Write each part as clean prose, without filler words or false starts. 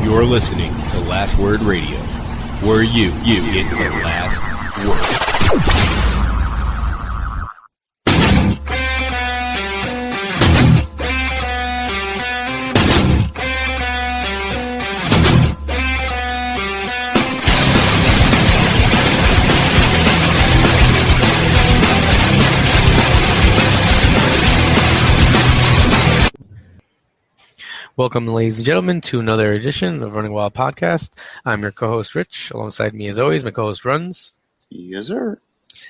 You're listening to Last Word Radio, where you get the last word. Welcome, ladies and gentlemen, to another edition of Running Wild Podcast. I'm your co-host, Rich. Alongside me, as always, my co-host, Runz. Yes, sir.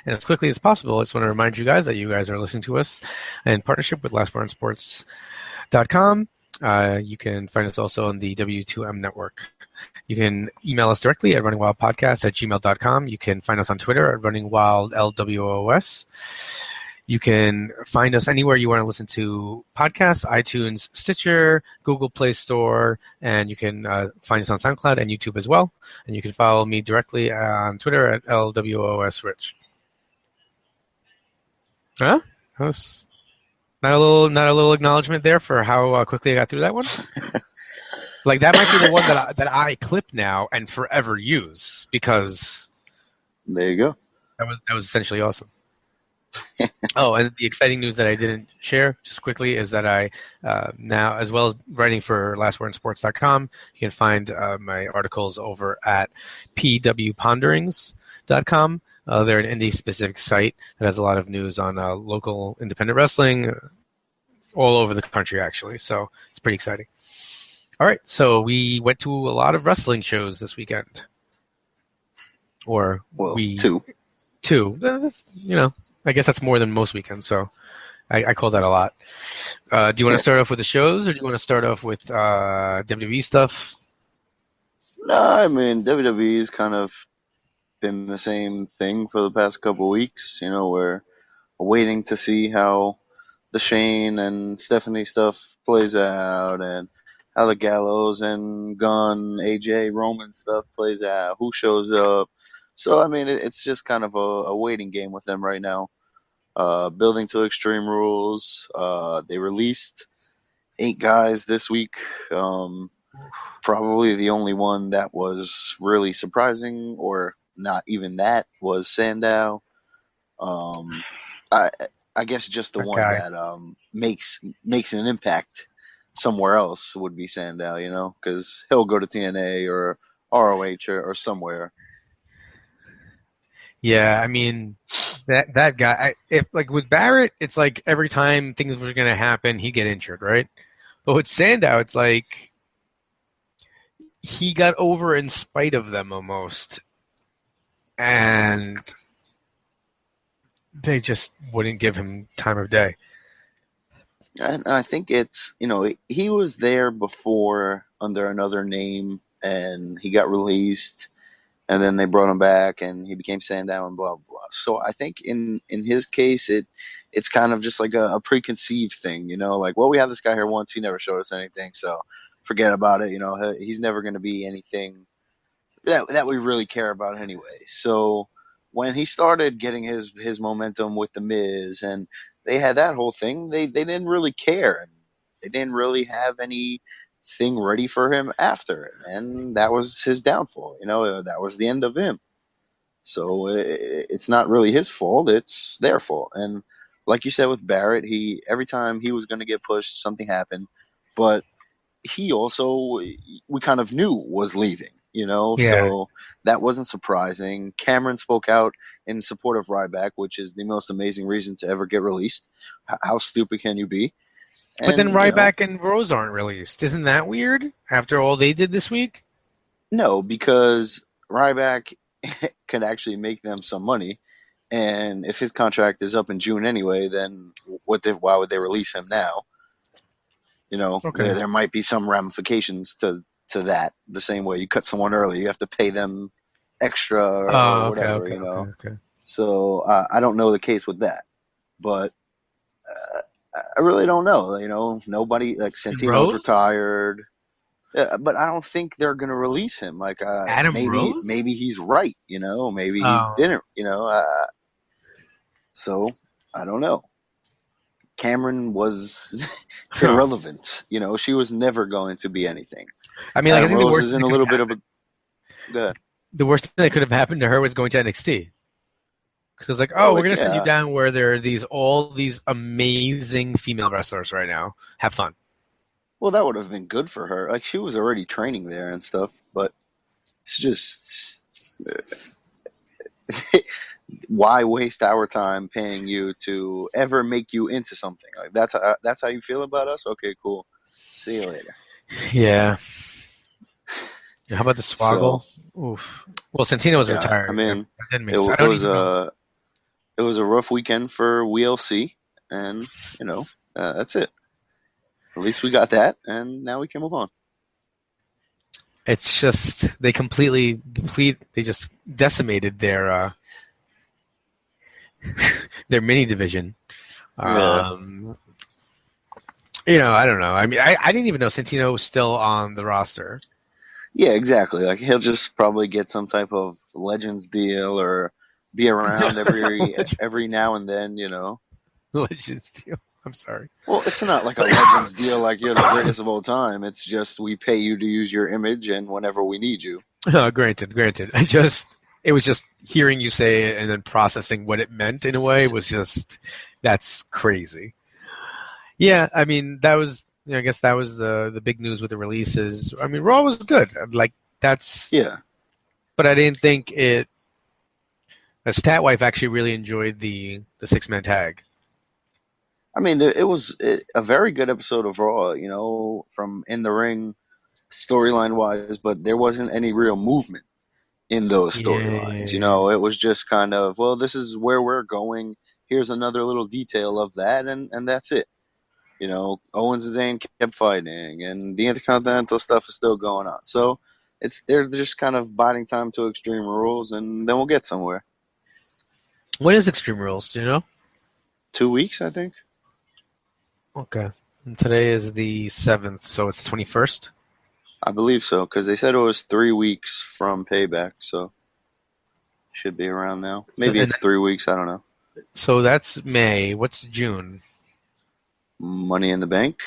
And as quickly as possible, I just want to remind you guys that you guys are listening to us in partnership with lastwordsports.com. You can find us also on the W2M network. You can email us directly at runningwildpodcast@gmail.com. You can find us on Twitter at runningwildlwos. You can find us anywhere you want to listen to podcasts, iTunes, Stitcher, Google Play Store, and you can find us on SoundCloud and YouTube as well. And you can follow me directly on Twitter at LWOSRich. Huh? That was not a little acknowledgement there for how quickly I got through that one. Like that might be the one that I clip now and forever use because there you go. That was essentially awesome. Oh, and the exciting news that I didn't share just quickly is that I now, as well as writing for lastwordsports.com, you can find my articles over at pwponderings.com. They're an indie-specific site that has a lot of news on local independent wrestling all over the country, actually. So it's pretty exciting. All right, so we went to a lot of wrestling shows this weekend. Two. You know, I guess that's more than most weekends, so I call that a lot. Do you want to start off with the shows, or do you want to start off with WWE stuff? No, I mean, WWE's kind of been the same thing for the past couple of weeks. You know, we're waiting to see how the Shane and Stephanie stuff plays out, and how the Gallows and Gunn, AJ, Roman stuff plays out, who shows up. So, I mean, it's just kind of a waiting game with them right now. Building to Extreme Rules. They released 8 guys this week. Probably the only one that was really surprising, or not even that, was Sandow. I guess just the one that makes an impact somewhere else would be Sandow, you know, because he'll go to TNA or ROH or somewhere. Yeah, I mean, that guy, if like with Barrett, it's like every time things were going to happen, he'd get injured, right? But with Sandow, it's like he got over in spite of them almost. And they just wouldn't give him time of day. And I think it's, you know, he was there before under another name, and he got released. And then they brought him back, and he became Sandow and blah, blah. So I think in his case, it's kind of just like a preconceived thing, you know? Like, well, we had this guy here once. He never showed us anything, so forget about it. You know, he's never going to be anything that we really care about anyway. So when he started getting his momentum with The Miz, and they had that whole thing, they didn't really care. They didn't really have any thing ready for him after it, and that was his downfall. You know, that was the end of him. So it's not really his fault, it's their fault. And like you said with Barrett, every time he was going to get pushed, something happened, but he also, we kind of knew, was leaving, you know. Yeah. So that wasn't surprising. Cameron spoke out in support of Ryback, which is the most amazing reason to ever get released. How stupid can you be? But then Ryback and Rose aren't released. Isn't that weird after all they did this week? No, because Ryback could actually make them some money. And if his contract is up in June anyway, then why would they release him now? You know, okay. There might be some ramifications to that. The same way you cut someone early, you have to pay them extra or whatever, you know. Okay. So I don't know the case with that. But I really don't know. You know, nobody, like, Santino's retired, but I don't think they're going to release him. Like, maybe he's right. You know, maybe he didn't. You know, so I don't know. Cameron was irrelevant. You know, she was never going to be anything. I mean, like, I Adam think the Rose worst is thing in a that little could bit of a. Go ahead. the worst thing that could have happened to her was going to NXT. Because it was like, oh, we're going to send you down where there are all these amazing female wrestlers right now. Have fun. Well, that would have been good for her. Like, she was already training there and stuff, but it's just why waste our time paying you to ever make you into something? Like, that's how you feel about us? Okay, cool. See you later. Yeah. How about the Swoggle? So, Oof. Well, Santino was retired. I mean, That didn't make it sense. I don't was even know. it was a rough weekend for WLC, and you know that's it. At least we got that, and now we can move on. It's just they just decimated their their mini division. You know, I don't know. I mean, I didn't even know Santino was still on the roster. Yeah, exactly. Like, he'll just probably get some type of Legends deal or be around every now and then, you know. Legends deal. I'm sorry. Well, it's not like a Legends deal like you're the greatest of all time. It's just we pay you to use your image and whenever we need you. Granted. It was just hearing you say it and then processing what it meant in a way was just, that's crazy. Yeah, I mean, that was, I guess that was the big news with the releases. I mean, Raw was good. Like, that's... Yeah. But I didn't think Statwife actually really enjoyed the six-man tag. I mean, it was a very good episode of Raw, you know, from in the ring, storyline-wise, but there wasn't any real movement in those storylines. You know, it was just kind of, well, this is where we're going. Here's another little detail of that, and that's it. You know, Owens and Zayn kept fighting, and the Intercontinental stuff is still going on. So they're just kind of biding time to Extreme Rules, and then we'll get somewhere. When is Extreme Rules? Do you know? 2 weeks, I think. Okay. And today is the 7th, so it's 21st? I believe so, because they said it was 3 weeks from Payback, so should be around now. Maybe it's 3 weeks, I don't know. So that's May. What's June? Money in the Bank.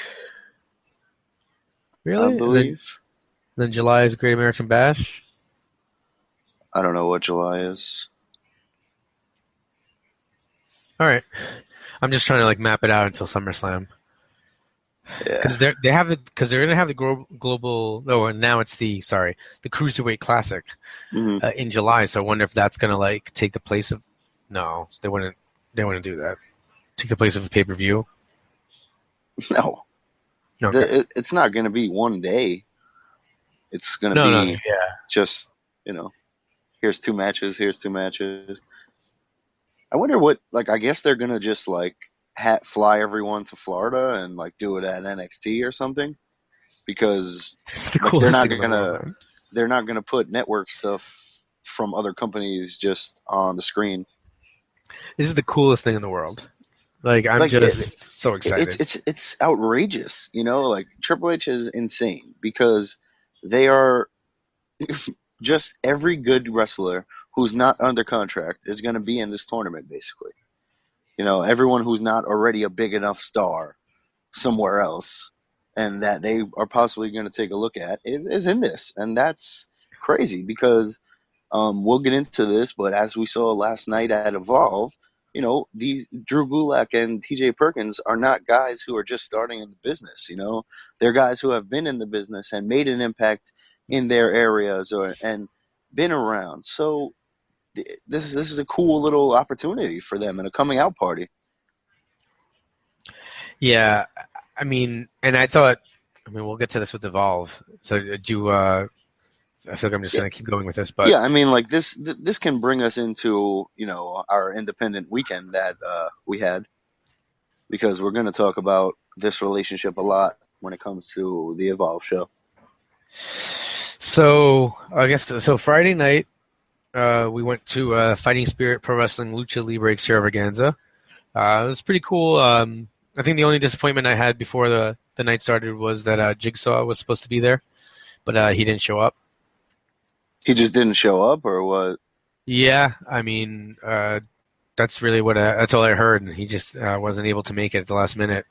Really? I believe. Then July is Great American Bash? I don't know what July is. All right. I'm just trying to map it out until SummerSlam. Yeah. Because they're going to have the global. Oh, and now it's the Cruiserweight Classic in July. So I wonder if that's going to take the place of. No, they wouldn't. They wouldn't do that. Take the place of a pay-per-view. No. Okay. It's not going to be one day. It's going to be just, you know, here's 2 matches, here's 2 matches. I wonder what, I guess they're going to just, fly everyone to Florida and, do it at NXT or something. Because they're not going to put network stuff from other companies just on the screen. This is the coolest thing in the world. I'm just so excited. It's outrageous, you know. Triple H is insane because they are just every good wrestler who's not under contract is going to be in this tournament, basically. You know, everyone who's not already a big enough star somewhere else, and that they are possibly going to take a look at is in this, and that's crazy because we'll get into this, but as we saw last night at Evolve. You know, these Drew Gulak and TJ Perkins are not guys who are just starting in the business, you know. They're guys who have been in the business and made an impact in their areas and been around. So this is a cool little opportunity for them and a coming out party. Yeah, I mean, and we'll get to this with Evolve. So I feel like I'm just going to keep going with this, but yeah, I mean, this can bring us into, you know, our independent weekend that we had, because we're going to talk about this relationship a lot when it comes to the Evolve show. So I guess Friday night we went to Fighting Spirit Pro Wrestling Lucha Libre Extravaganza. It was pretty cool. I think the only disappointment I had before the night started was that Jigsaw was supposed to be there, but he didn't show up. He just didn't show up, or what? Yeah, I mean, That's really that's all I heard. And he just wasn't able to make it at the last minute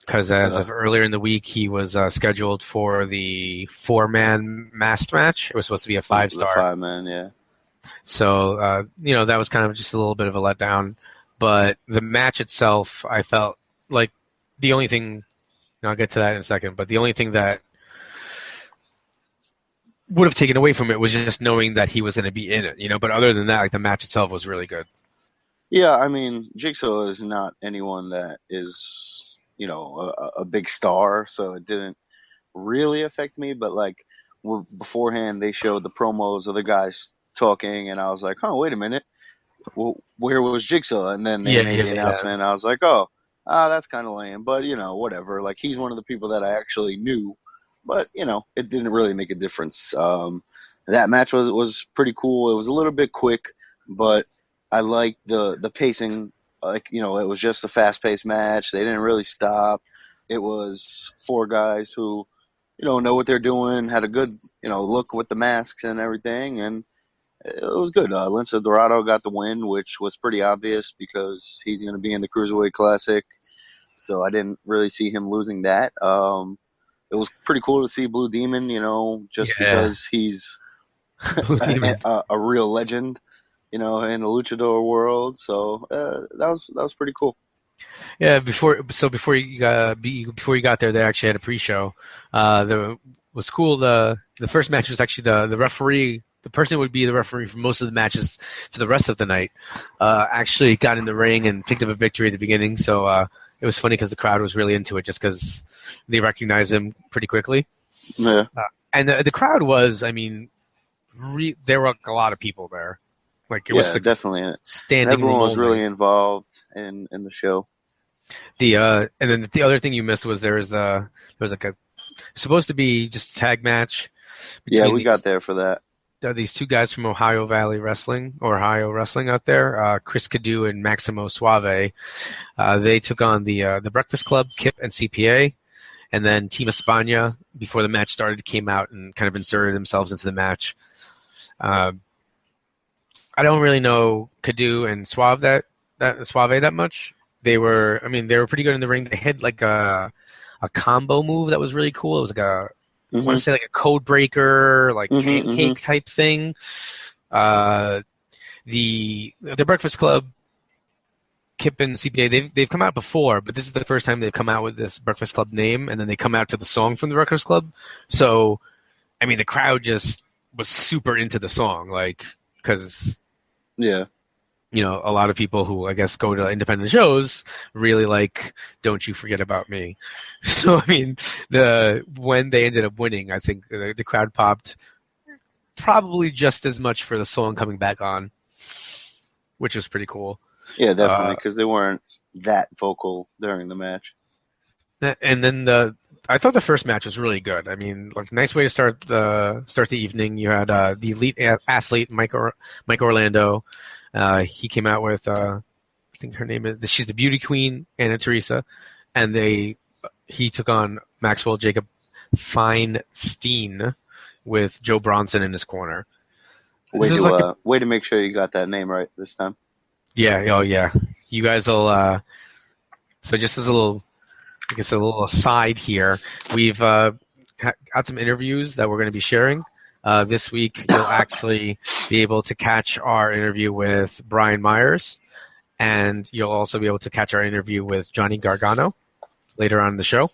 because as of earlier in the week, he was scheduled for the 4-man masked match. It was supposed to be a 5-star. The 5-man, yeah. So, that was kind of just a little bit of a letdown. But the match itself, I felt like the only thing, I'll get to that in a second, but the only thing that would have taken away from it was just knowing that he was going to be in it, But other than that, like the match itself was really good. Yeah, I mean, Jigsaw is not anyone that is, a big star, so it didn't really affect me. But like beforehand, they showed the promos of the guys talking, and I was like, oh, wait a minute. Well, where was Jigsaw? And then they made the announcement, and I was like, that's kind of lame. But, whatever. Like, he's one of the people that I actually knew. But, it didn't really make a difference. That match was pretty cool. It was a little bit quick, but I liked the pacing. Like, it was just a fast-paced match. They didn't really stop. It was 4 guys who, know what they're doing, had a good, look with the masks and everything, and it was good. Lince Dorado got the win, which was pretty obvious because he's going to be in the Cruiserweight Classic. So I didn't really see him losing that. It was pretty cool to see Blue Demon, because he's a real legend, in the luchador world. So that was pretty cool. Yeah, before you got there, they actually had a pre-show. Was cool. The first match was actually the referee. The person who would be the referee for most of the matches for the rest of the night actually got in the ring and picked up a victory at the beginning. So it was funny because the crowd was really into it just because they recognized him pretty quickly. Yeah. And the crowd was, there were a lot of people there. Like it was definitely standing. Everyone was really involved in the show. And then the other thing you missed was there was like a supposed to be just a tag match. Yeah, we got there for that. These 2 guys from Ohio Wrestling out there, Chris Cadu and Maximo Suave. They took on the Breakfast Club, Kip and CPA, and then Team España before the match started came out and kind of inserted themselves into the match. I don't really know Cadu and Suave that much. They were pretty good in the ring. They had like a combo move that was really cool. It was like I want to say like a code breaker, like pancake type thing. The Breakfast Club, Kip and CPA, they've come out before, but this is the first time they've come out with this Breakfast Club name, and then they come out to the song from the Breakfast Club. So, the crowd just was super into the song, like because a lot of people who I guess go to independent shows really like "Don't You Forget About Me." So when they ended up winning, I think the crowd popped probably just as much for the song coming back on, which was pretty cool. Yeah, definitely, because they weren't that vocal during the match. And then I thought the first match was really good. Nice way to start the evening. You had the elite athlete Mike Orlando. He came out with, I think her name is, she's the beauty queen, Anna Teresa, and he took on Maxwell Jacob Feinstein with Joe Bronson in his corner. Way to make sure you got that name right this time. Yeah, oh yeah. You guys will, so just as a little aside here, we've got some interviews that we're going to be sharing. This week, you'll actually be able to catch our interview with Brian Meyers, and you'll also be able to catch our interview with Johnny Gargano later on in the show.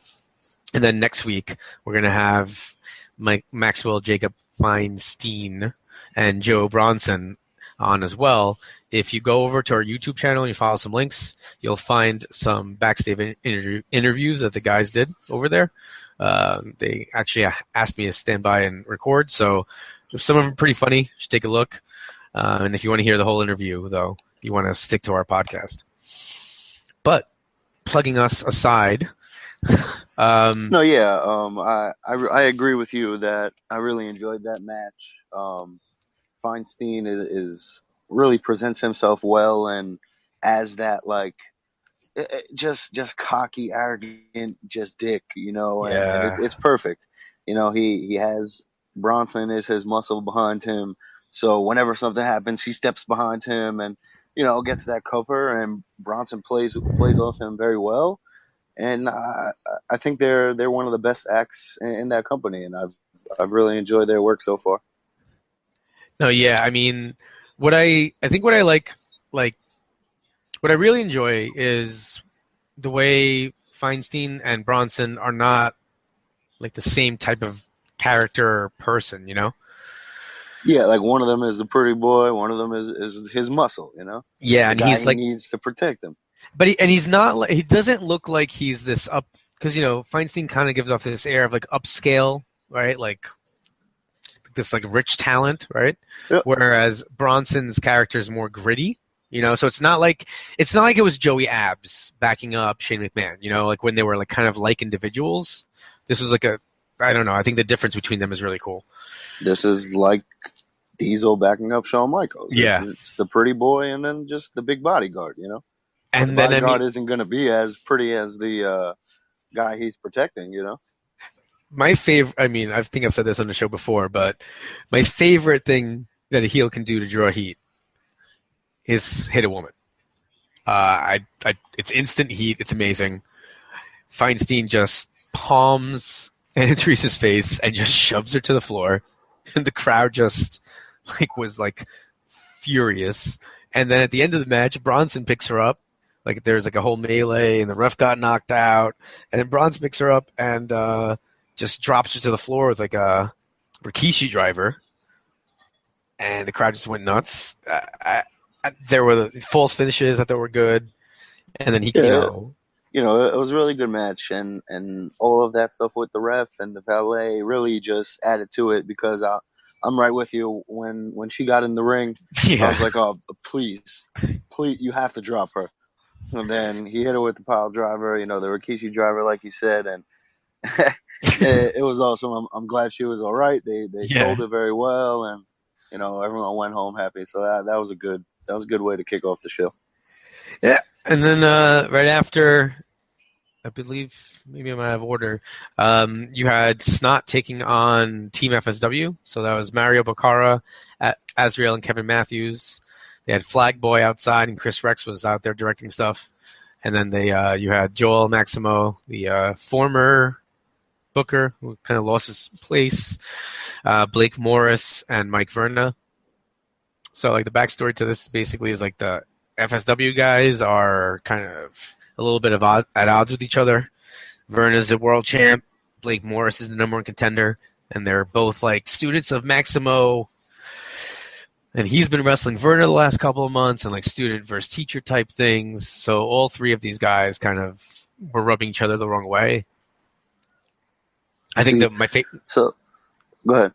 And then next week, we're going to have Maxwell Jacob Feinstein and Joe Bronson on as well. If you go over to our YouTube channel and you follow some links, you'll find some backstage interviews that the guys did over there. They actually asked me to stand by and record, so some of them are pretty funny. You should take a look. And if you want to hear the whole interview, though, you want to stick to our podcast. But plugging us aside, I agree with you that I really enjoyed that match. Feinstein is really presents himself well, and as that just cocky, arrogant, just dick, and it's perfect. He has Bronson is his muscle behind him, so whenever something happens, he steps behind him, and gets that cover, and Bronson plays off him very well. And I think they're one of the best acts in that company, and I've really enjoyed their work so far. No, yeah, I mean, what I like, what I really enjoy is the way Feinstein and Bronson are not like the same type of character or person, Yeah, like one of them is the pretty boy, one of them is his muscle, Yeah, the and guy he's like, needs to protect him. but he's not. He doesn't look like he's this up because Feinstein kind of gives off this air of like upscale, right? Like this like rich talent, right? Yep. Whereas Bronson's character is more gritty, So it's not like it was Joey Abs backing up Shane McMahon, like when they were like kind of like individuals. This was like I don't know. I think the difference between them is really cool. This is like Diesel backing up Shawn Michaels. Yeah, it's the pretty boy and then just the big bodyguard, And the then bodyguard isn't going to be as pretty as the guy he's protecting, My favorite. I mean, I think I've said this on the show before, but my favorite thing that a heel can do to draw heat is hit a woman. It's instant heat. It's amazing. Feinstein just palms Anna Teresa's face and just shoves her to the floor, and the crowd just was furious. And then at the end of the match, Bronson picks her up. Like there's like a whole melee, and the ref got knocked out, and then Bronson picks her up and just drops her to the floor with like a Rikishi driver, and the crowd just went nuts. There were the false finishes that were good, and then it was a really good match, and all of that stuff with the ref and the valet really just added to it because I'm right with you. When she got in the ring, I was like, oh, please, you have to drop her. And then he hit her with the pile driver, the Rikishi driver, like you said, and it was awesome. I'm glad she was all right. They sold it very well, and everyone went home happy. So that was a good way to kick off the show. Yeah, and then right after, I believe maybe I'm out of order. You had Snot taking on Team FSW. So that was Mario Baccara, Azrael, and Kevin Matthews. They had Flag Boy outside, and Chris Rex was out there directing stuff. And then you had Joel Maximo, the former Booker, who kind of lost his place, Blake Morris, and Mike Verna. So like the backstory to this basically is like the FSW guys are kind of a little bit at odds with each other. Verna's the world champ. Blake Morris is the number one contender. And they're both like students of Maximo. And he's been wrestling Verna the last couple of months and like student versus teacher type things. So all three of these guys kind of were rubbing each other the wrong way. I think that So, go ahead.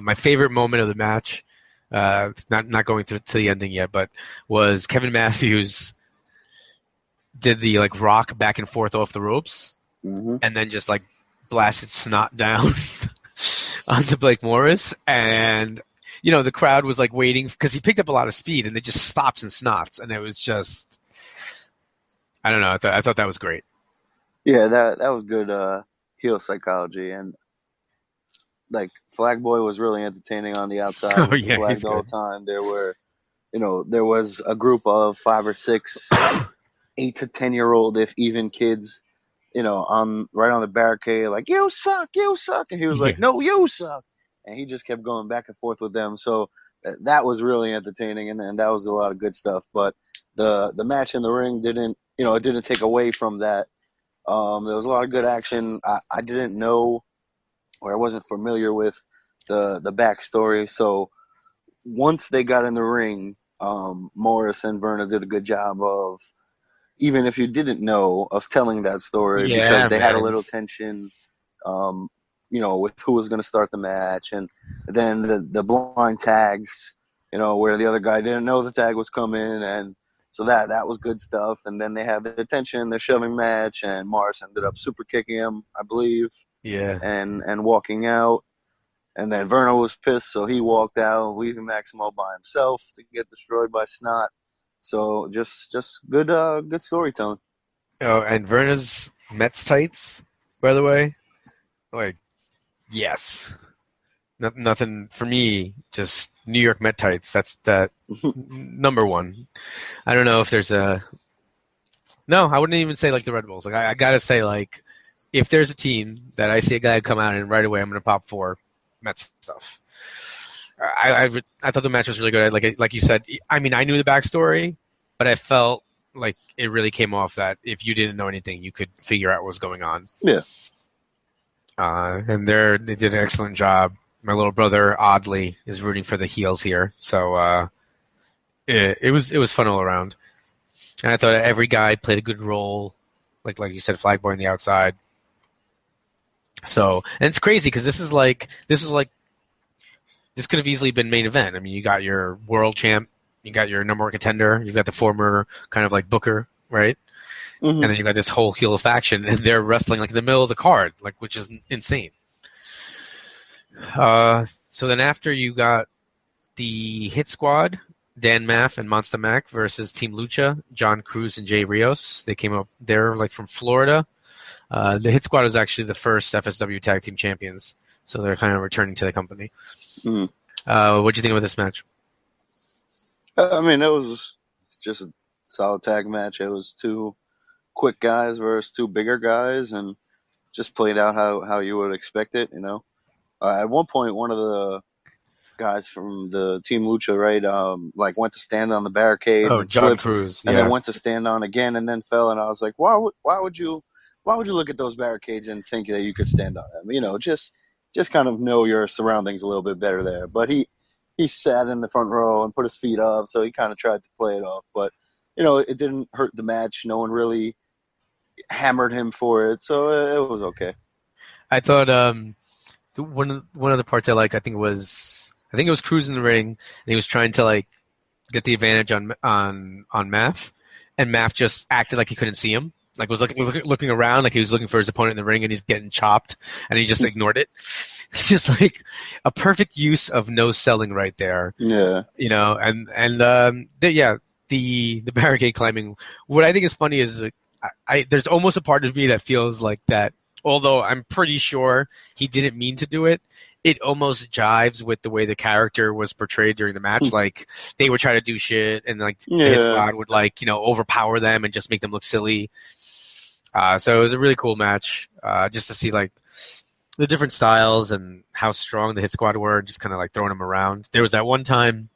My favorite moment of the match, not going to the ending yet, but was Kevin Matthews did the like rock back and forth off the ropes, and then just like blasted Snot down onto Blake Morris, and the crowd was like waiting because he picked up a lot of speed, and it just stops and snots, and it was just, I don't know. I thought that was great. Yeah, that was good heel psychology, and like Flag Boy was really entertaining on the outside. Oh yeah, flag the whole time. There was a group of 5 or 6 8 to 10-year-old, if even, kids, right on the barricade, like, you suck, and he was like, no, you suck, and he just kept going back and forth with them. So that was really entertaining, and that was a lot of good stuff. But the match in the ring didn't take away from that. There was a lot of good action. I didn't know, or I wasn't familiar with the backstory. So once they got in the ring, Morris and Verna did a good job of, even if you didn't know, of telling that story, because they had a little tension, with who was going to start the match, and then the blind tags, where the other guy didn't know the tag was coming, and so that was good stuff. And then they had the tension, the shoving match, and Morris ended up super kicking him, I believe, and walking out. And then Verna was pissed, so he walked out, leaving Maximo by himself to get destroyed by Snot. So just good storytelling. Oh, and Verna's Mets tights, by the way, like, yes, nothing for me. Just New York Met tights. That's that number one. I don't know if there's a. No, I wouldn't even say like the Red Bulls. Like I gotta say, like if there's a team that I see a guy come out and right away I'm gonna pop for, Mets stuff. I thought the match was really good. Like you said, I mean I knew the backstory, but I felt like it really came off that if you didn't know anything, you could figure out what was going on. Yeah. And they did an excellent job. My little brother, oddly, is rooting for the heels here, so it was fun all around. And I thought every guy played a good role, like you said, flag boy on the outside. So, and it's crazy because this could have easily been main event. I mean, you got your world champ, you got your number one contender, you've got the former kind of like Booker, right? Mm-hmm. And then you got this whole heel faction, and they're wrestling like in the middle of the card, like which is insane. So then after you got the Hit Squad, Dan Maff and Monster Mac versus Team Lucha, John Cruz and Jay Rios. They came up, they're like from Florida. The Hit Squad was actually the first FSW Tag Team Champions, so they're kind of returning to the company. Mm. What'd you think of this match? I mean, it was just a solid tag match. It was two quick guys versus two bigger guys, and just played out how you would expect it, you know. At one point, one of the guys from the Team Lucha, right, like went to stand on the barricade, Oh, and John slipped, Cruz, and then went to stand on again, and then fell. And I was like, why would you look at those barricades and think that you could stand on them? You know, just kind of know your surroundings a little bit better there. But he sat in the front row and put his feet up, so he kind of tried to play it off. But you know, it didn't hurt the match. No one really hammered him for it, so it was okay. I thought one of the parts I like, I think it was Cruz in the ring, and he was trying to like get the advantage on Maff, and Maff just acted like he couldn't see him, like was looking around, like he was looking for his opponent in the ring, and he's getting chopped, and he just ignored it. It's just like a perfect use of no selling right there. Yeah, you know, the barricade climbing. What I think is funny is there's almost a part of me that feels like that. Although I'm pretty sure he didn't mean to do it, it almost jives with the way the character was portrayed during the match. Like they would try to do shit, and like the Hit Squad would overpower them and just make them look silly. So it was a really cool match, just to see like the different styles and how strong the Hit Squad were, just kind of like throwing them around. There was that one time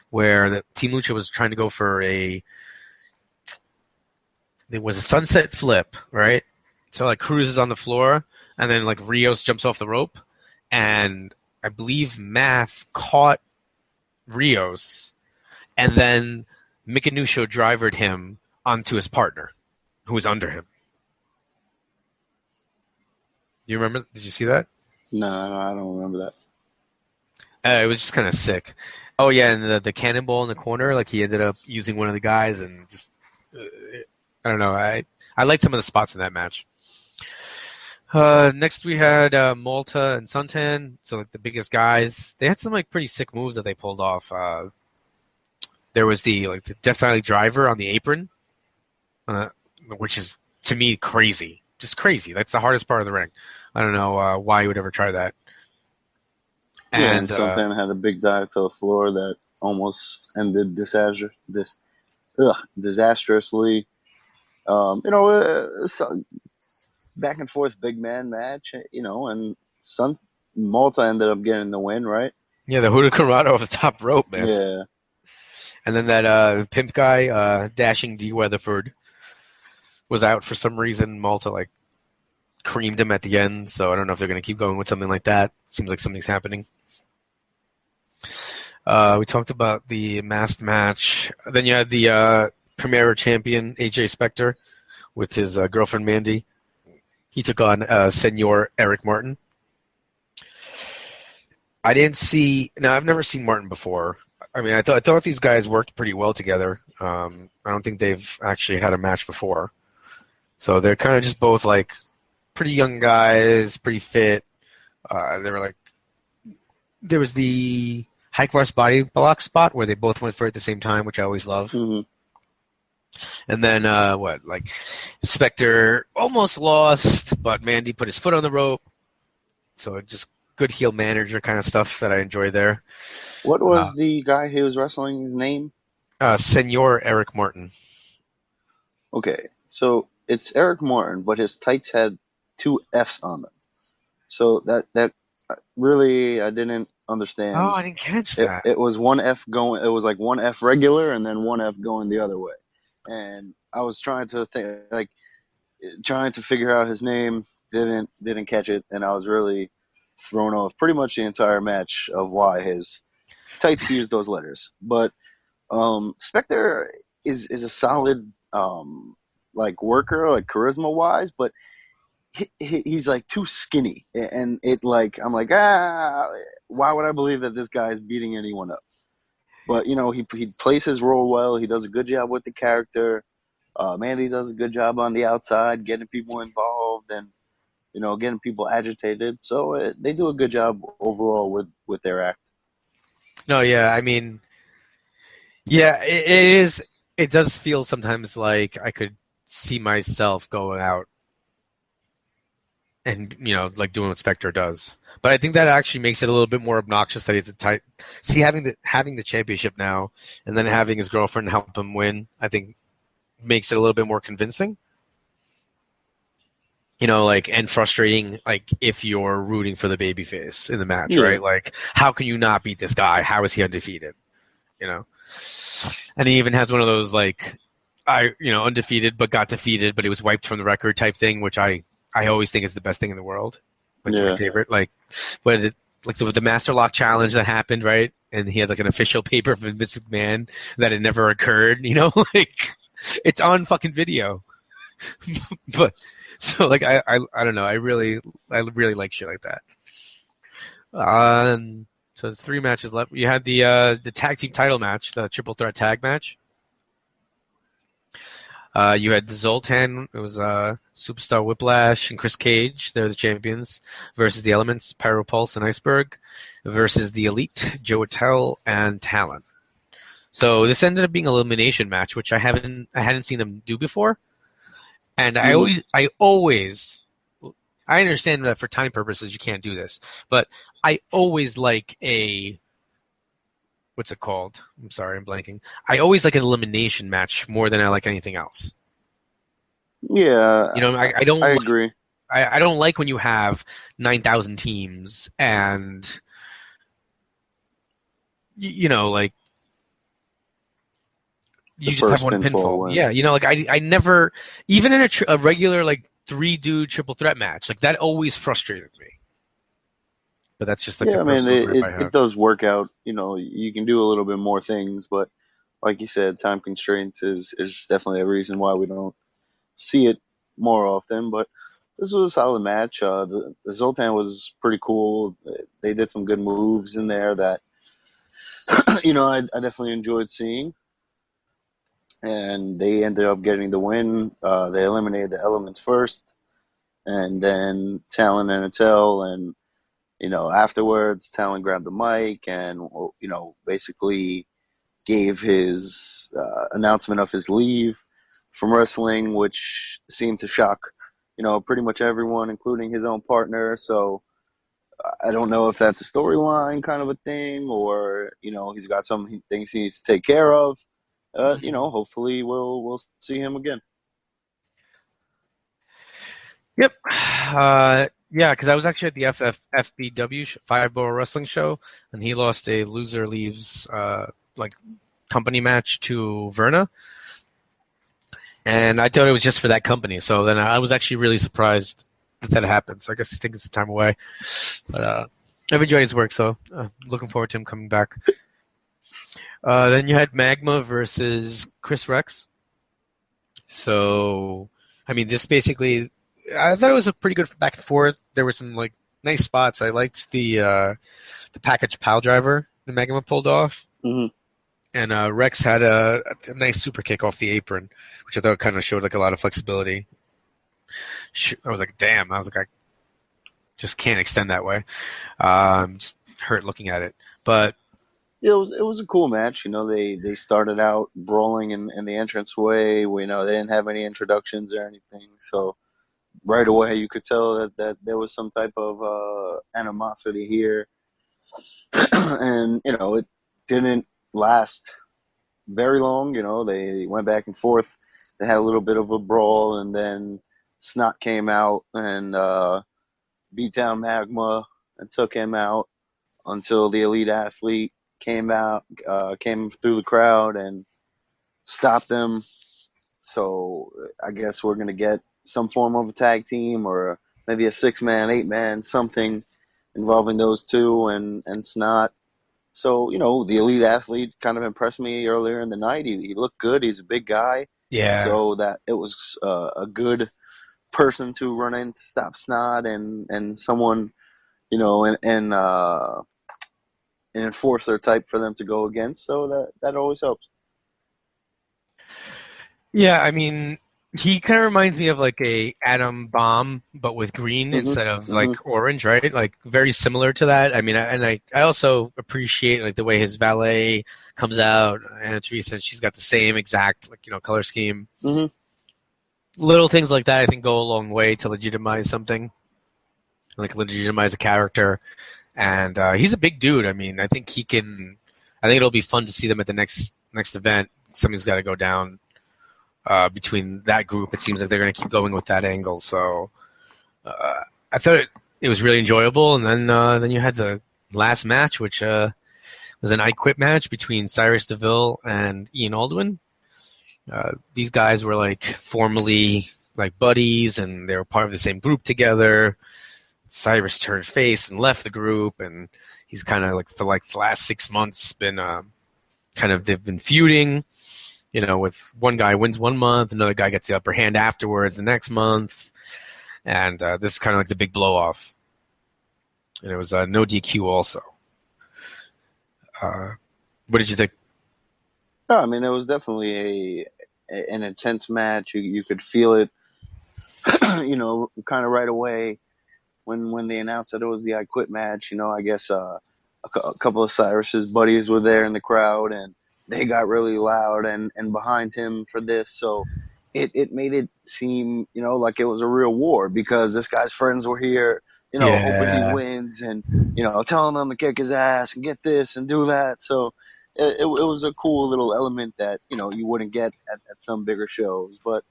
where the Team Lucha was trying to go for there was a sunset flip, right? So like Cruz is on the floor, and then like Rios jumps off the rope, and I believe Maff caught Rios, and then Mikanusho drivered him onto his partner, who was under him. You remember? Did you see that? No, I don't remember that. It was just kind of sick. Oh yeah, and the cannonball in the corner, like he ended up using one of the guys, and just I don't know. I liked some of the spots in that match. Next we had Malta and Suntan, so like the biggest guys. They had some like pretty sick moves that they pulled off. There was the Death Valley driver on the apron, which is to me crazy, just crazy. That's the hardest part of the ring. I don't know why you would ever try that. And Suntan had a big dive to the floor that almost ended disastrously. Back and forth big man match, and Malta ended up getting the win, right? Yeah, the Hurricanrana off the top rope, man. Yeah. And then that pimp guy, Dashing D. Weatherford, was out for some reason. Malta creamed him at the end, so I don't know if they're going to keep going with something like that. Seems like something's happening. We talked about the masked match. Then you had the Premier champion, AJ Spectre, with his girlfriend Mandy. He took on Senor Eric Martin. I've never seen Martin before. I mean, I thought these guys worked pretty well together. I don't think they've actually had a match before. So they're kind of just both like pretty young guys, pretty fit. There was the Hike Vars body block spot where they both went for it at the same time, which I always love. Mm-hmm. And then Spectre almost lost, but Mandy put his foot on the rope, so it just good heel manager kind of stuff that I enjoy there. What was the guy who was wrestling's name? Senor Eric Martin. Okay, so it's Eric Martin, but his tights had two F's on them. So that really I didn't understand. Oh, I didn't catch It, that. it was one F going. It was like one F regular and then one F going the other way. And I was trying to think, like trying to figure out his name. Didn't catch it, and I was really thrown off pretty much the entire match of why his tights used those letters. But Spectre is a solid like worker, like charisma wise, but he's like too skinny, and it like I'm like why would I believe that this guy is beating anyone up? But you know he plays his role well. He does a good job with the character. Mandy does a good job on the outside, getting people involved and you know getting people agitated. So they do a good job overall with their act. No, yeah, I mean, yeah, it is. It does feel sometimes like I could see myself going out and like doing what Spectre does. But I think that actually makes it a little bit more obnoxious that he's a tight. See, having the championship now and then having his girlfriend help him win, I think makes it a little bit more convincing. And frustrating, like, if you're rooting for the babyface in the match, right? Like, how can you not beat this guy? How is he undefeated? And he even has one of those, like, undefeated but got defeated, but he was wiped from the record type thing, which I always think is the best thing in the world. It's my favorite. Like, the Master Lock challenge that happened, right? And he had, like, an official paper from Vince McMahon that it never occurred, like, it's on fucking video. But... So, like, I don't know. I really like shit like that. So there's 3 matches left. You had the tag team title match, the triple threat tag match. You had the Zoltan. It was Superstar Whiplash and Chris Cage. They're the champions versus the Elements, Pyro Pulse and Iceberg versus the Elite, Joe Attell and Talon. So this ended up being an elimination match, which I hadn't seen them do before. And I always understand that for time purposes you can't do this, but I always like what's it called? I'm sorry, I'm blanking. I always like an elimination match more than I like anything else. Yeah, I don't. I agree. I don't like when you have 9,000 teams and like. You just have one pinfall. Wins. Yeah, like I never, even in a regular like 3-dude triple threat match, like that always frustrated me. But that's just like it does work out. You can do a little bit more things, but like you said, time constraints is definitely a reason why we don't see it more often. But this was a solid match. The Zoltan was pretty cool. They did some good moves in there that I definitely enjoyed seeing. And they ended up getting the win. They eliminated the Elements first, and then Talon and Attell, and afterwards Talon grabbed the mic and basically gave his announcement of his leave from wrestling, which seemed to shock pretty much everyone, including his own partner. So I don't know if that's a storyline kind of a thing, or he's got some things he needs to take care of. Hopefully we'll see him again. Yep. Yeah, because I was actually at the FBW Fireborough Wrestling Show, and he lost a loser leaves company match to Verna, and I thought it was just for that company. So then I was actually really surprised that happened. So I guess he's taking some time away, but I've enjoyed his work, so looking forward to him coming back. Then you had Magma versus Chris Rex. So, I mean, this basically, I thought it was a pretty good back and forth. There were some like nice spots. I liked the package pile driver that Magma pulled off, and Rex had a nice super kick off the apron, which I thought kind of showed like a lot of flexibility. I was like, damn! I was like, I just can't extend that way. Just hurt looking at it, but. Yeah, it was a cool match. They started out brawling in the entranceway. They didn't have any introductions or anything, so right away you could tell that there was some type of animosity here. And, it didn't last very long. They went back and forth. They had a little bit of a brawl, and then Snot came out and beat down Magma and took him out until the Elite Athlete came through the crowd and stopped them. So I guess we're going to get some form of a tag team, or maybe a 6-man, 8-man, something involving those two and Snot. So, the Elite Athlete kind of impressed me earlier in the night. He looked good. He's a big guy. Yeah. So that it was a good person to run in to stop Snot and someone, an enforcer type for them to go against. So that always helps. Yeah, I mean, he kind of reminds me of like a Atom Bomb, but with green instead of like orange, right? Like very similar to that. I mean, I also appreciate like the way his valet comes out. Anna Teresa, she's got the same exact color scheme. Mm-hmm. Little things like that, I think, go a long way to legitimize something, like legitimize a character. And he's a big dude. I mean, I think he can. I think it'll be fun to see them at the next event. Something's got to go down. Between that group, it seems like they're going to keep going with that angle. So I thought it was really enjoyable. And then you had the last match, which was an I Quit match between Cyrus DeVille and Ian Aldwin. These guys were like formerly like buddies, and they were part of the same group together. Cyrus turned face and left the group, and he's kind of like for like the last 6 months been they've been feuding. With one guy wins 1 month, another guy gets the upper hand afterwards the next month. And this is kind of like the big blow-off. And it was no DQ also. What did you think? No, I mean, it was definitely an intense match. You could feel it, kind of right away when they announced that it was the I Quit match. I guess a couple of Cyrus's buddies were there in the crowd, and they got really loud and behind him for this. So it made it seem, like it was a real war, because this guy's friends were here, hoping he wins and, telling them to kick his ass and get this and do that. So it was a cool little element that, you wouldn't get at some bigger shows. But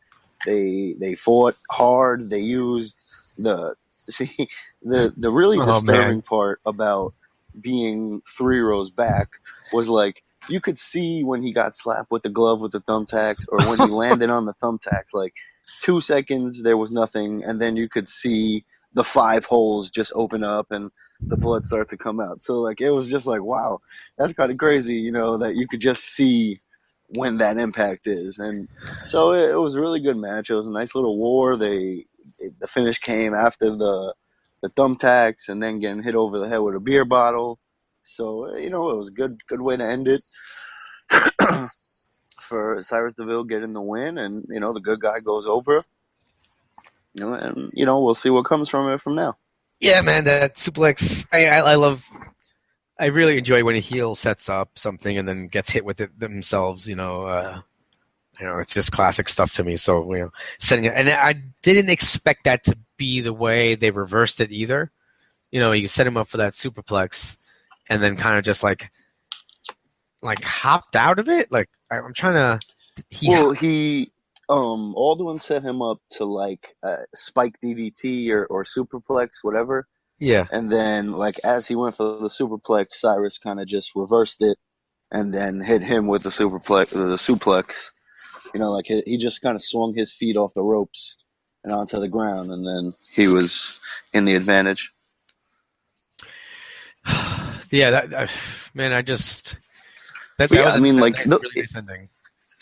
they fought hard. They used the really disturbing part about being 3 rows back was like, you could see when he got slapped with the glove with the thumbtacks, or when he landed on the thumbtacks, like 2 seconds, there was nothing. And then you could see the 5 holes just open up and the blood start to come out. So like, it was just like, wow, that's kind of crazy, that you could just see when that impact is. And so it was a really good match. It was a nice little war. The finish came after the thumbtacks and then getting hit over the head with a beer bottle. So, it was a good way to end it for Cyrus DeVille getting the win, and, the good guy goes over, and, we'll see what comes from it from now. Yeah, man, that suplex, I really enjoy when a heel sets up something and then gets hit with it themselves, it's just classic stuff to me. So, setting it, and I didn't expect that to be the way they reversed it either. You set him up for that superplex, and then kind of just like hopped out of it. Like, I'm trying to. Aldwin set him up to like spike DDT or superplex, whatever. Yeah. And then like as he went for the superplex, Cyrus kind of just reversed it and then hit him with the suplex. Like he just kind of swung his feet off the ropes and onto the ground, and then he was in the advantage. Yeah, man, I just that yeah, was I mean, a like really nice ending.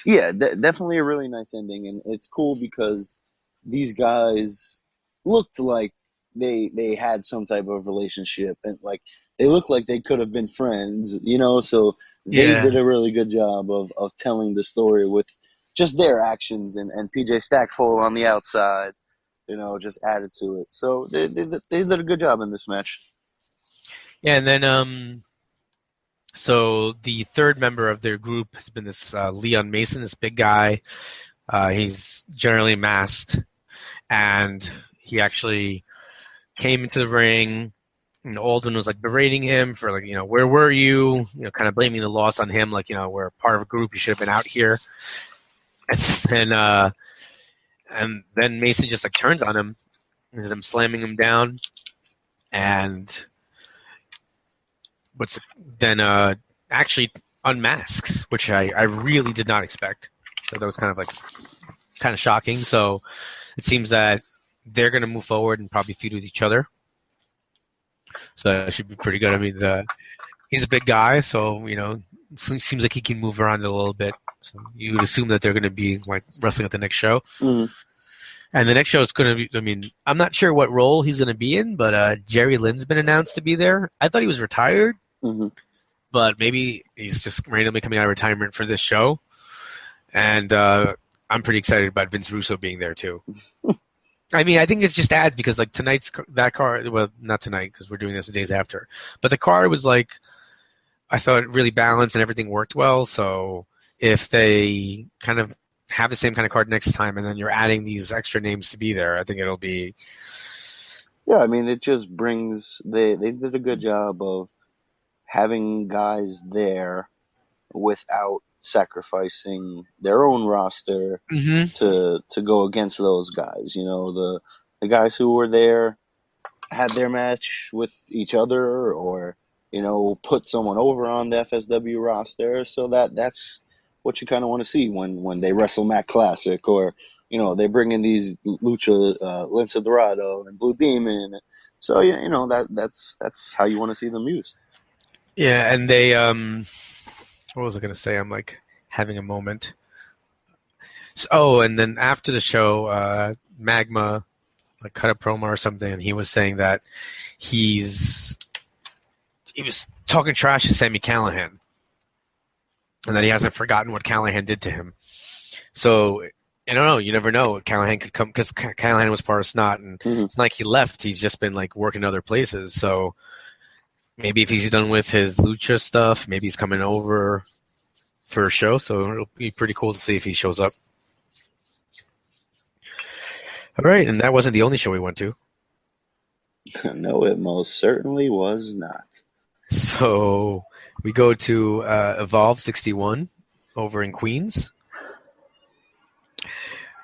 Yeah, definitely a really nice ending, and it's cool because these guys looked like they had some type of relationship, and like they looked like they could have been friends, So they did a really good job of telling the story with just their actions, and PJ Stackpole on the outside, just added to it. So they did a good job in this match. Yeah, and then so the third member of their group has been this Leon Mason, this big guy. He's generally masked, and he actually came into the ring. And Aldwin was like berating him for like, where were you? Kind of blaming the loss on him. Like, we're part of a group. You should have been out here. And then Mason just like turns on him, and him slamming him down, and actually unmasks, which I really did not expect. So that was kind of shocking. So it seems that they're going to move forward and probably feud with each other. So that should be pretty good. I mean, he's a big guy, so seems like he can move around a little bit. So you would assume that they're going to be like wrestling at the next show. Mm-hmm. And the next show is going to be, I mean, I'm not sure what role he's going to be in, but Jerry Lynn's been announced to be there. I thought he was retired, but maybe he's just randomly coming out of retirement for this show. And I'm pretty excited about Vince Russo being there too. I mean, I think it just adds because like that card, well, not tonight because we're doing this the days after, but the card was like, I thought really balanced and everything worked well. So if they kind of have the same kind of card next time and then you're adding these extra names to be there, I think it'll be. Yeah, I mean, it just brings, they did a good job of having guys there without sacrificing their own roster to go against those guys. The guys who were there had their match with each other or, put someone over on the FSW roster. So that's what you kind of want to see when they wrestle Mac Classic or, they bring in these Lucha, Lince Dorado and Blue Demon. So, that's how you want to see them used. Yeah, and they, what was I going to say? I'm like having a moment. So, and then after the show, Magma like cut a promo or something, and he was saying that he was talking trash to Sami Callihan, and that he hasn't forgotten what Callihan did to him. So, I don't know. You never know. Callihan could come because Callihan was part of Snot, and it's not like he left. He's just been like working other places. So maybe if he's done with his Lucha stuff, maybe he's coming over for a show. So it'll be pretty cool to see if he shows up. All right, and that wasn't the only show we went to. No, it most certainly was not. So we go to Evolve 61 over in Queens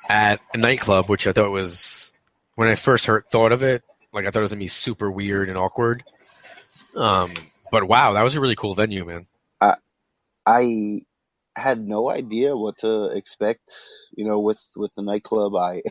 at a nightclub, which I thought was, when I first thought of it, like I thought it was going to be super weird and awkward. But wow, that was a really cool venue, man. I had no idea what to expect, with the nightclub. I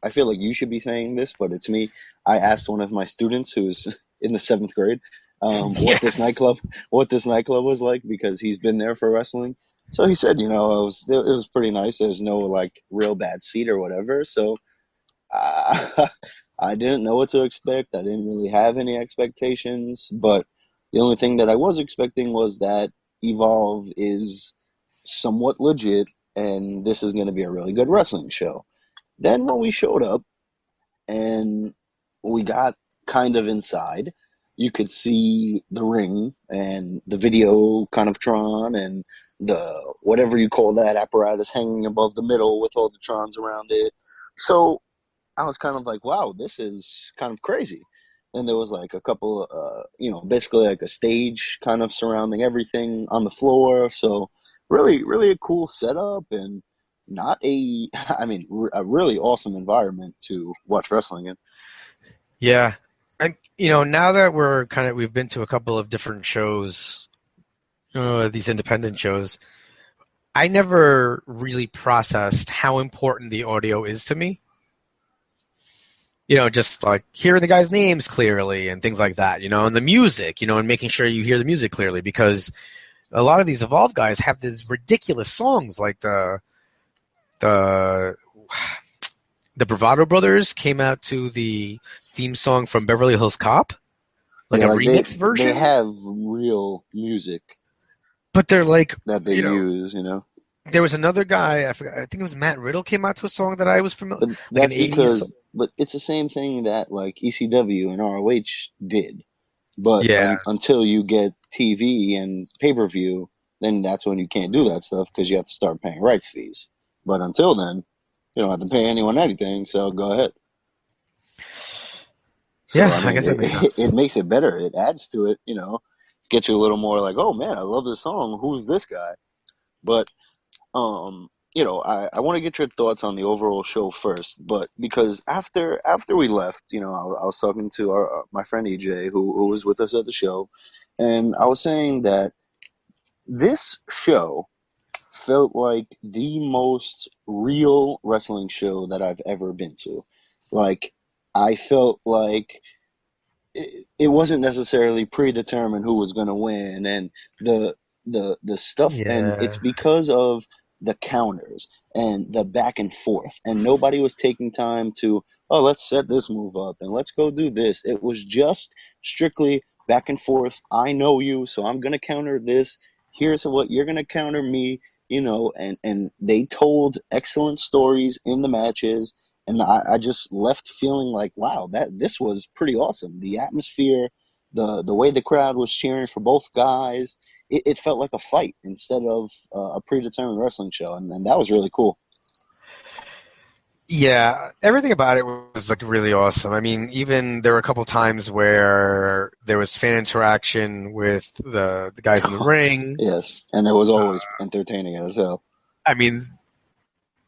feel like you should be saying this, but it's me. I asked one of my students who's in the 7th grade, what this nightclub was like because he's been there for wrestling. So he said, it was pretty nice. There's no like real bad seat or whatever. So I didn't know what to expect. I didn't really have any expectations, but the only thing that I was expecting was that Evolve is somewhat legit and this is going to be a really good wrestling show. Then when we showed up and we got kind of inside, you could see the ring and the video kind of Tron and the whatever you call that apparatus hanging above the middle with all the Trons around it. So I was kind of like, wow, this is kind of crazy. And there was like a couple, basically like a stage kind of surrounding everything on the floor. So really, really a cool setup and a really awesome environment to watch wrestling in. Yeah. And, now that we've been to a couple of different shows, these independent shows, I never really processed how important the audio is to me. Just like hearing the guys' names clearly and things like that, and the music, and making sure you hear the music clearly because a lot of these Evolve guys have these ridiculous songs like the Bravado Brothers came out to the theme song from Beverly Hills Cop, like a remix version. They have real music, but they're like that they use. There was another guy, I forgot, I think it was Matt Riddle came out to a song that I was familiar with. But that's because, but it's the same thing that like ECW and ROH did. But until you get TV and pay-per-view, then that's when you can't do that stuff because you have to start paying rights fees. But until then, you don't have to pay anyone anything, so go ahead. So, Yeah, I I mean, guess that makes sense. it makes it better. It adds to it, gets you a little more like, oh man, I love this song. Who's this guy? But, I want to get your thoughts on the overall show first. But because after we left, I was talking to my friend EJ, who was with us at the show, and I was saying that this show felt like the most real wrestling show that I've ever been to. Like, I felt like it wasn't necessarily predetermined who was going to win, and the stuff, and Yeah. it's because of the counters and the back and forth, and nobody was taking time to, oh, let's set this move up and let's go do this. It was just strictly back and forth. I know you, so I'm going to counter this. Here's what you're going to counter me, and they told excellent stories in the matches, and I just left feeling like, wow, this was pretty awesome. The atmosphere, the way the crowd was cheering for both guys, it felt like a fight instead of a predetermined wrestling show, and that was really cool. Yeah, everything about it was like really awesome. I mean, even there were a couple times where there was fan interaction with the guys in the ring. Yes, and it was always entertaining as hell. I mean,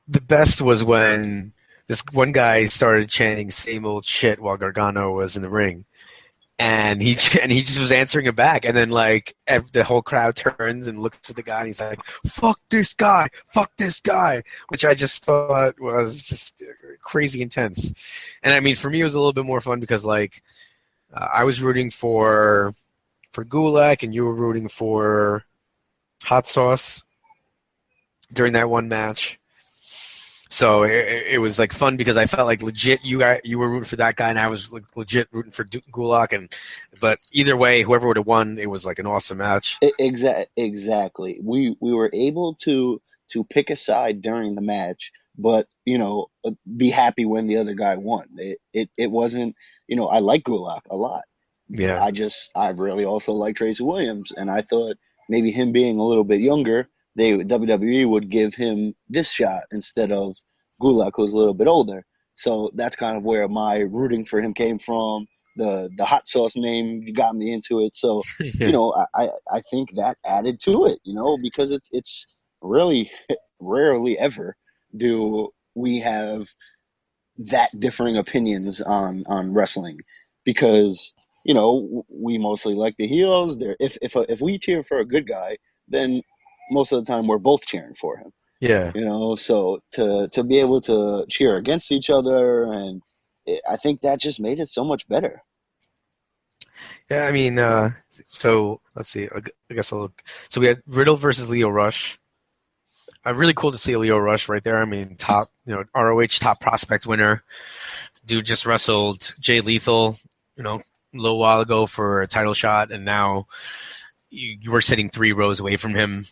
the best was when this one guy started chanting "same old shit" while Gargano was in the ring, and he just was answering it back, and then like the whole crowd turns and looks at the guy, and he's like, fuck this guy," which I just thought was just crazy intense. And I mean, for me, it was a little bit more fun because like I was rooting for Gulak, and you were rooting for Hot Sauce during that one match. So it was like fun because I felt like legit you were rooting for that guy, and I was legit rooting for Gulak. But either way, whoever would have won, it was like an awesome match. Exactly. We were able to pick a side during the match, but be happy when the other guy won. It wasn't, I like Gulak a lot. Yeah. I really also like Tracy Williams, and I thought maybe him being a little bit younger, WWE would give him this shot instead of Gulak, who's a little bit older. So that's kind of where my rooting for him came from. The hot sauce name got me into it. So, I think that added to it, because it's really rarely ever do we have that differing opinions on wrestling, because we mostly like the heels. There, if we cheer for a good guy, then most of the time we're both cheering for him. Yeah. So to be able to cheer against each other, and I think that just made it so much better. Yeah, I mean, so let's see. I guess I'll look. So we had Riddle versus Lio Rush. Really cool to see Lio Rush right there. I mean, top, ROH top prospect winner. Dude just wrestled Jay Lethal, a little while ago for a title shot, and now you were sitting 3 rows away from him.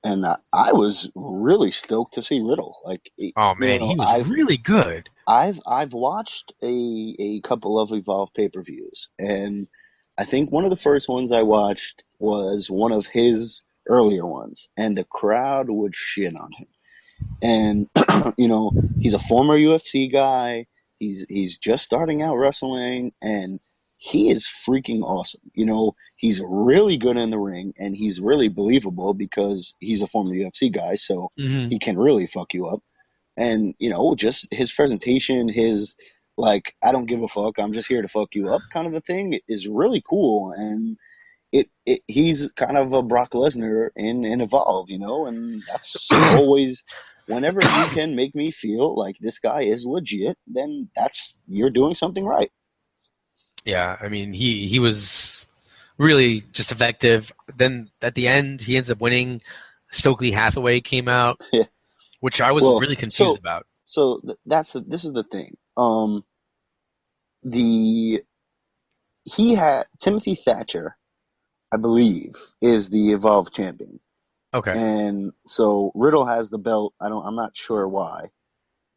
And I was really stoked to see Riddle. Like, oh man, he was really good. I've watched a couple of Evolve pay-per-views, and I think one of the first ones I watched was one of his earlier ones, and the crowd would shit on him. And he's a former UFC guy. He's just starting out wrestling, and he is freaking awesome. He's really good in the ring, and he's really believable because he's a former UFC guy, so he can really fuck you up. And, just his presentation, his, like, I don't give a fuck, I'm just here to fuck you up kind of a thing is really cool. And he's kind of a Brock Lesnar in Evolve, and that's always, whenever you can make me feel like this guy is legit, then you're doing something right. Yeah, I mean, he was really just effective. Then at the end, he ends up winning. Stokely Hathaway came out, Yeah. which I was really confused about. So this is the thing. He had Timothy Thatcher, I believe, is the Evolve champion. Okay. And so Riddle has the belt. I'm not sure why.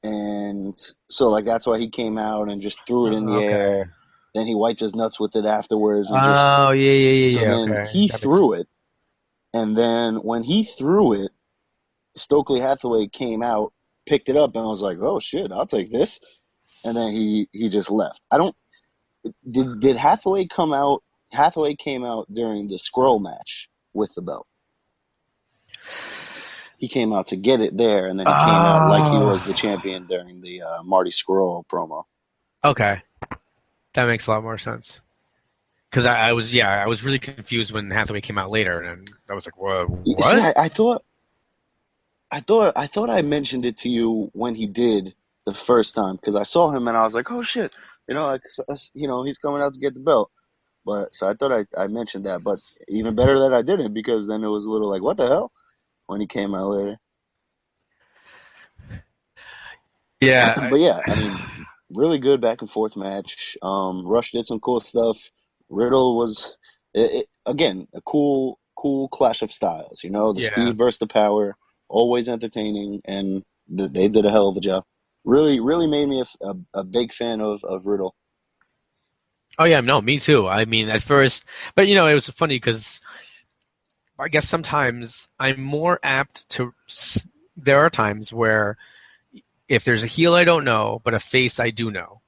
And so like that's why he came out and just threw it in the air. Then he wiped his nuts with it afterwards. And So then he threw it. And then when he threw it, Stokely Hathaway came out, picked it up, and I was like, oh shit, I'll take this. And then he just left. Did Hathaway come out? Hathaway came out during the scroll match with the belt. He came out to get it there, and then he came out like he was the champion during the Marty Scurll promo. Okay, that makes a lot more sense. Because I was really confused when Hathaway came out later, and I was like, "What?" See, I thought I mentioned it to you when he did the first time because I saw him and I was like, "Oh shit!" He's coming out to get the belt. But so I thought I mentioned that, but even better that I didn't because then it was a little like, "What the hell?" when he came out later. Yeah, But yeah, I mean, really good back and forth match. Rush did some cool stuff. Riddle was again a cool clash of styles. The speed versus the power, always entertaining, and they did a hell of a job. Really, really made me a big fan of Riddle. Oh yeah, no, me too. I mean, at first, but it was funny because I guess sometimes I'm more apt to. There are times where if there's a heel I don't know, but a face I do know,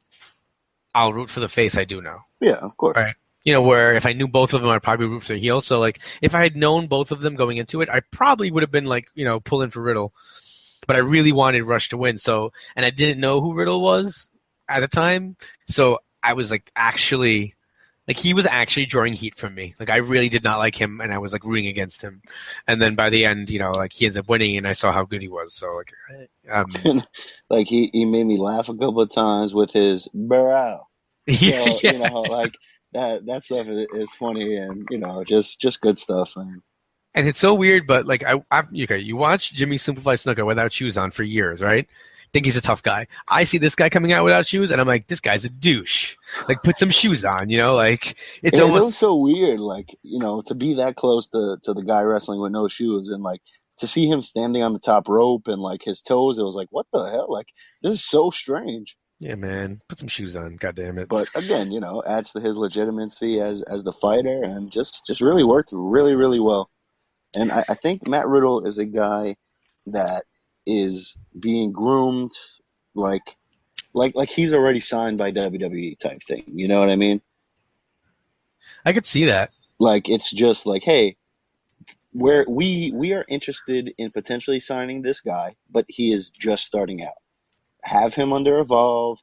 I'll root for the face I do know. Yeah, of course. Right. Where if I knew both of them, I'd probably root for the heel. So, like, if I had known both of them going into it, I probably would have been, like, pulling for Riddle. But I really wanted Rush to win. So, and I didn't know who Riddle was at the time. So I was, like, actually, like, he was actually drawing heat from me. Like, I really did not like him, and I was, like, rooting against him. And then by the end, like, he ends up winning, and I saw how good he was. So, like, like, he made me laugh a couple of times with his brow. So, yeah. like, that stuff is funny and just good stuff. And it's so weird, but like okay, you watch Jimmy Simplify Snuka without shoes on for years, right? Think he's a tough guy. I see this guy coming out without shoes, and I'm like, this guy's a douche. Like, put some shoes on, like it's almost. It was so weird, like to be that close to the guy wrestling with no shoes, and like to see him standing on the top rope and like his toes. It was like, what the hell? Like, this is so strange. Yeah, man. Put some shoes on. God damn it. But again, adds to his legitimacy as the fighter and just really worked really, really well. And I think Matt Riddle is a guy that is being groomed like he's already signed by WWE type thing. You know what I mean? I could see that. Like, it's just like, hey, we are interested in potentially signing this guy, but he is just starting out. Have him under Evolve,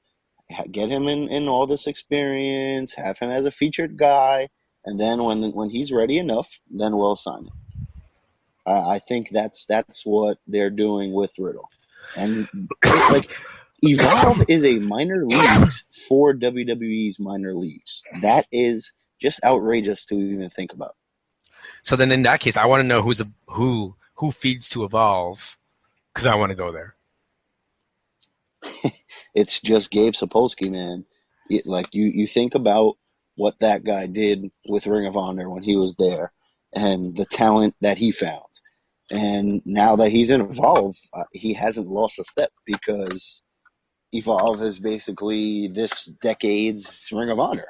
get him in all this experience, have him as a featured guy, and then when he's ready enough, then we'll sign him. I think that's what they're doing with Riddle. And like, Evolve is a minor leagues for WWE's minor leagues. That is just outrageous to even think about. So then in that case, I want to know who feeds to Evolve, because I want to go there. It's just Gabe Sapolsky, man. You think about what that guy did with Ring of Honor when he was there and the talent that he found. And now that he's in Evolve, he hasn't lost a step because Evolve is basically this decade's Ring of Honor.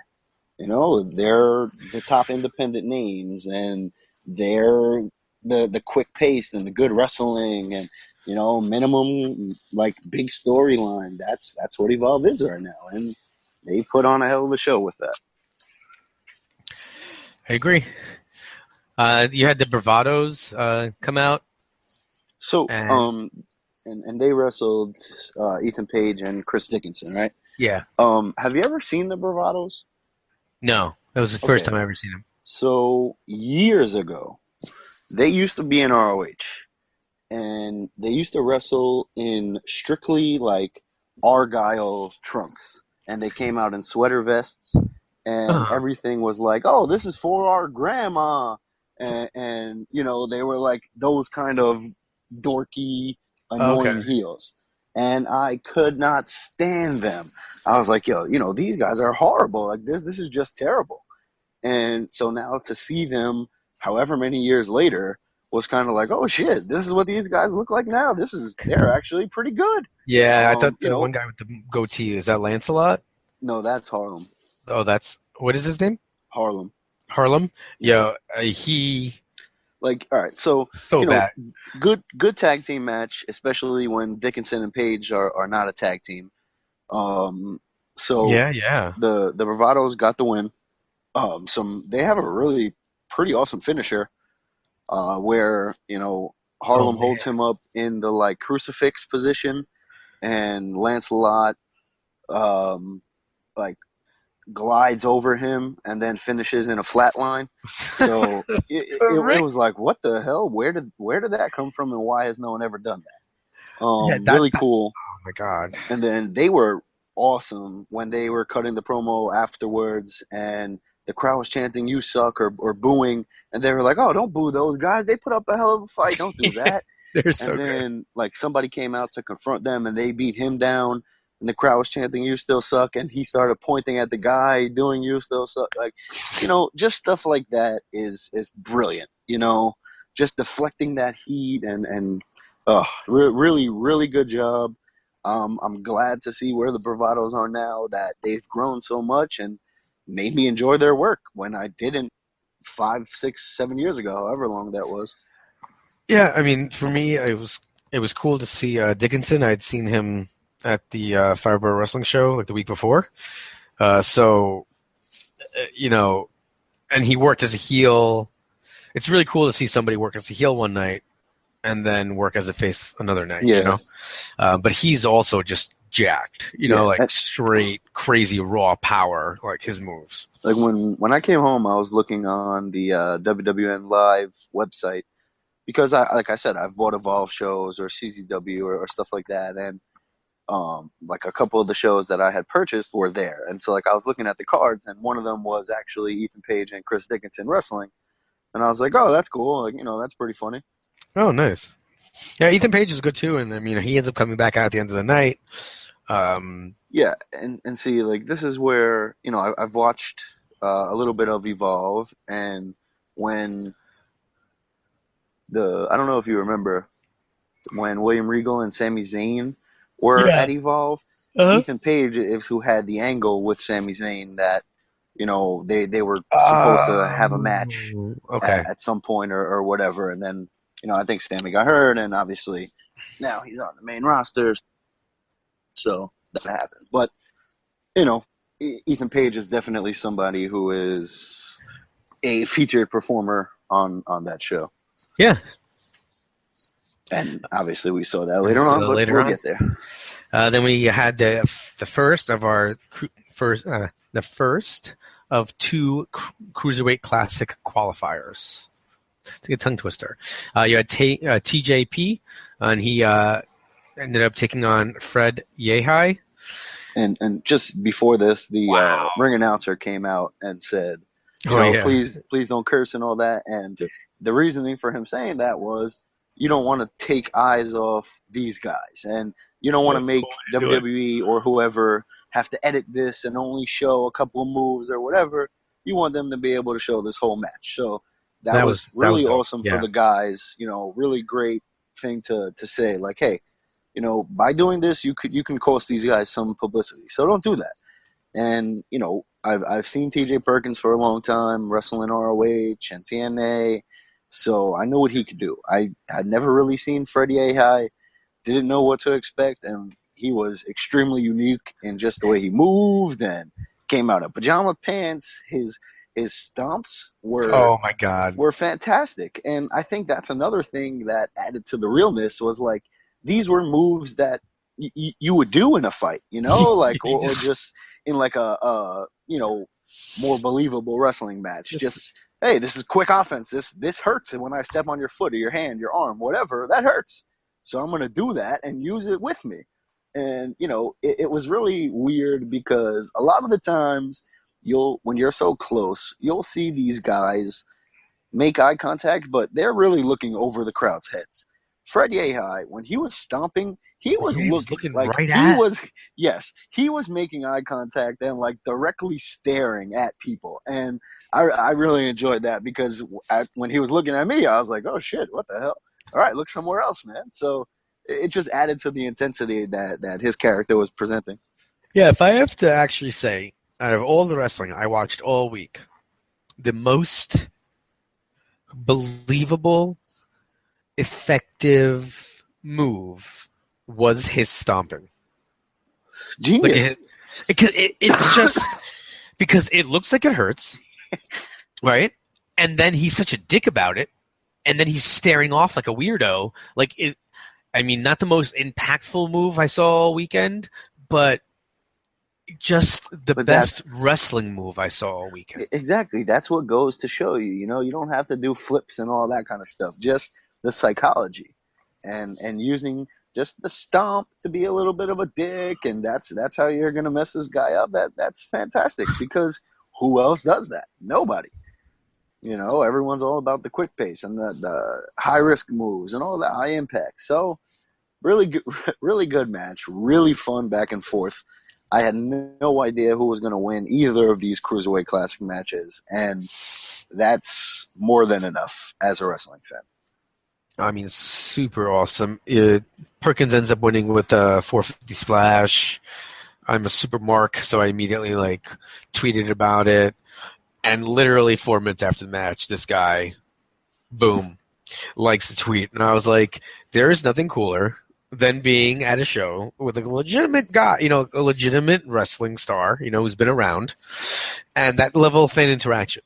They're the top independent names, and they're the quick pace and the good wrestling and minimum like big storyline. That's what Evolve is right now, and they put on a hell of a show with that. I agree. You had the Bravados come out. So and they wrestled Ethan Page and Chris Dickinson, right? Yeah. Have you ever seen the Bravados? No, that was the first time I ever seen them. So years ago, they used to be in ROH, and they used to wrestle in strictly like Argyle trunks, and they came out in sweater vests, and everything was like, oh, this is for our grandma, and they were like those kind of dorky, annoying heels. And I could not stand them. I was like, yo, these guys are horrible. Like, this is just terrible. And so now to see them however many years later was kind of like, oh shit, this is what these guys look like now. They're actually pretty good. Yeah, I thought the one guy with the goatee, is that Lancelot? No, that's Harlem. Oh, what is his name? Harlem. Yeah, he... Like, all right, so bad. Good tag team match, especially when Dickinson and Page are not a tag team. So Yeah. the Bravados got the win. They have a really pretty awesome finisher, where Oh Harlem man. holds him up in the like crucifix position, and Lancelot like glides over him and then finishes in a flat line. So it Correct. was like, what the hell? Where did that come from, and why has no one ever done that? Yeah, Really cool. oh my god. And then they were awesome when they were cutting the promo afterwards, and the crowd was chanting "You suck" or booing, and they were like, "Oh, don't boo those guys. They put up a hell of a fight. Don't do that." They're And so good. then like somebody came out to confront them, and they beat him down. And the crowd was chanting "You still suck," and he started pointing at the guy doing "You still suck." Like, just stuff like that is brilliant. Just deflecting that heat and really really good job. I'm glad to see where the Bravados are now, that they've grown so much and made me enjoy their work when I didn't 5, 6, 7 years ago, however long that was. Yeah, I mean, for me, it was cool to see Dickinson. I'd seen him at the Fireborough Wrestling Show like the week before, so and he worked as a heel. It's really cool to see somebody work as a heel one night and then work as a face another night. Yeah. But he's also just jacked. Like straight crazy raw power, like his moves. Like when I came home, I was looking on the WWN Live website, because like I said, I've bought Evolve shows or CZW or stuff like that, and like a couple of the shows that I had purchased were there, and so like I was looking at the cards, and one of them was actually Ethan Page and Chris Dickinson wrestling, and I was like, oh, that's cool, like that's pretty funny. Oh, nice. Yeah, Ethan Page is good too, and I mean he ends up coming back out at the end of the night. Yeah, and see, like this is where I've watched a little bit of Evolve, and when I don't know if you remember when William Regal and Sami Zayn were at Evolve. Ethan Page is who had the angle with Sami Zayn that they were supposed to have a match at some point or whatever, and then I think Sami got hurt, and obviously now he's on the main roster, so that's what happened. But Ethan Page is definitely somebody who is a featured performer on that show. Yeah. And obviously we saw that later on, but we'll get there. Then we had the first of two Cruiserweight Classic qualifiers. It's a tongue twister. You had TJP, and he ended up taking on Fred Yehi. And just before this, the ring announcer came out and said, please don't curse and all that. And the reasoning for him saying that was, you don't want to take eyes off these guys, and you don't want to make WWE or whoever have to edit this and only show a couple of moves or whatever. You want them to be able to show this whole match. So that was really awesome for the guys. Really great thing to say. Like, hey, by doing this, you can cost these guys some publicity. So don't do that. And I've seen TJ Perkins for a long time, wrestling ROH and TNA. So I know what he could do. I had never really seen Freddie Yehi, didn't know what to expect, and he was extremely unique in just the way he moved and came out of pajama pants. His stomps were fantastic, and I think that's another thing that added to the realness was like these were moves that you would do in a fight, like or just in like a more believable wrestling match. Just hey, this is quick offense. This hurts, and when I step on your foot or your hand, your arm, whatever, that hurts. So I'm gonna do that and use it with me. And it was really weird because a lot of the times when you're so close, you'll see these guys make eye contact, but they're really looking over the crowd's heads. Fred Yehi, when he was stomping, he was looking like he was making eye contact and like directly staring at people. And I really enjoyed that because when he was looking at me, I was like, oh shit, what the hell? All right, look somewhere else, man. So it just added to the intensity that his character was presenting. Yeah, if I have to actually say, out of all the wrestling I watched all week, the most believable, effective move was his stomping. Genius. It's just because it looks like it hurts, right? And then he's such a dick about it, and then he's staring off like a weirdo. Like it. I mean, not the most impactful move I saw all weekend, but just the best wrestling move I saw all weekend. Exactly. That's what goes to show you. You know, you don't have to do flips and all that kind of stuff. Just the psychology, and using just the stomp to be a little bit of a dick, and that's how you're gonna mess this guy up. That's fantastic, because who else does that? Nobody. You know, everyone's all about the quick pace and the high risk moves and all that high impact. So really good match, really fun back and forth. I had no idea who was going to win either of these Cruiserweight Classic matches, and that's more than enough as a wrestling fan. I mean, super awesome. Perkins ends up winning with a 450 splash. I'm a super mark, so I immediately tweeted about it. And literally 4 minutes after the match, this guy, boom, likes the tweet. And I was like, there is nothing cooler than being at a show with a legitimate guy, a legitimate wrestling star, who's been around, and that level of fan interaction.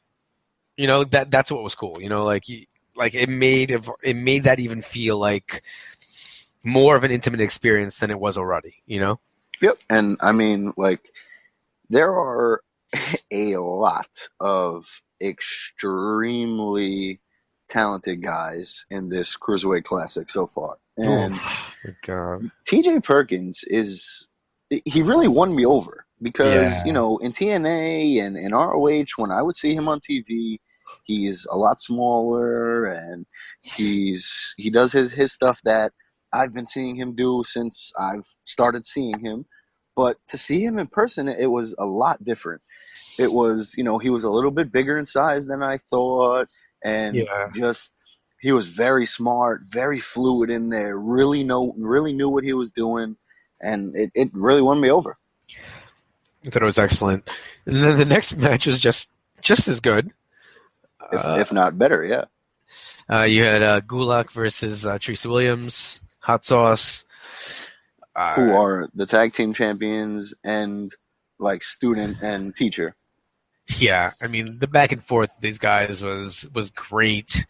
That's what was cool. It made that even feel like more of an intimate experience than it was already. Yep, and I mean, there are a lot of extremely talented guys in this Cruiserweight Classic so far. And my God. TJ Perkins he really won me over, because, Yeah. In TNA and in ROH, when I would see him on TV, he's a lot smaller, and he does his stuff that I've been seeing him do since I've started seeing him. But to see him in person, it was a lot different. It was, he was a little bit bigger in size than I thought, and he was very smart, very fluid in there, really knew what he was doing, and it really won me over. I thought it was excellent. And then the next match was just as good. If not better, yeah. You had Gulak versus Tracy Williams, Hot Sauce. Who are the tag team champions and student and teacher. Yeah, I mean, the back and forth of these guys was great.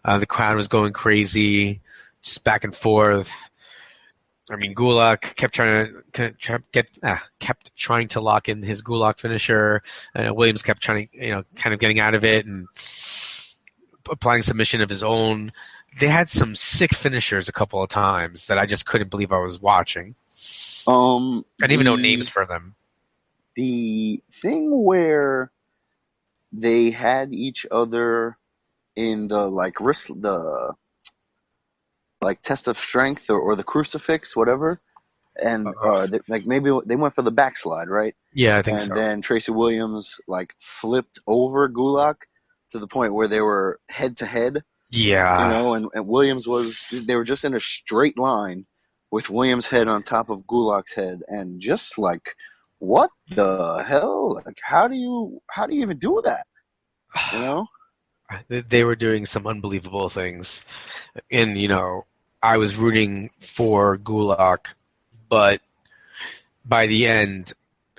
The crowd was going crazy, just back and forth. I mean, Gulak kept trying to lock in his Gulak finisher. Williams kept trying to, kind of getting out of it and applying submission of his own. They had some sick finishers a couple of times that I just couldn't believe I was watching. I didn't even know names for them. The thing where they had each other in the test of strength or the crucifix, whatever, and maybe they went for the backslide, right? Yeah, I think so. And then Tracy Williams flipped over Gulak to the point where they were head to head. Yeah. And Williams they were just in a straight line with Williams' head on top of Gulak's head, and just what the hell? How do you even do that? They were doing some unbelievable things. And, I was rooting for Gulak, but by the end,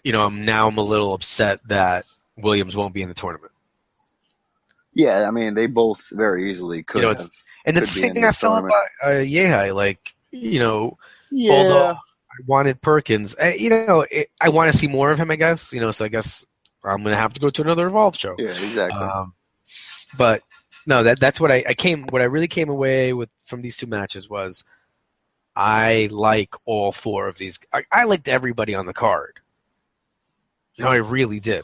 I'm a little upset that Williams won't be in the tournament. Yeah, I mean, they both very easily could have. And that's the same thing I felt about Yehai. Yeah. Although I wanted Perkins, I want to see more of him, I guess. So I guess I'm going to have to go to another Evolve show. Yeah, exactly. But no, that's what what I really came away with from these two matches was I like all four of these. I liked everybody on the card. I really did.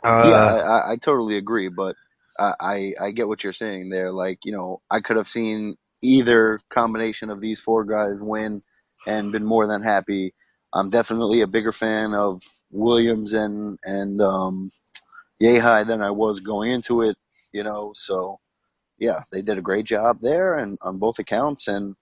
I totally agree, but I get what you're saying there. I could have seen either combination of these four guys win and been more than happy. I'm definitely a bigger fan of Williams and Yehai than I was going into it, So, yeah, they did a great job there and on both accounts. And,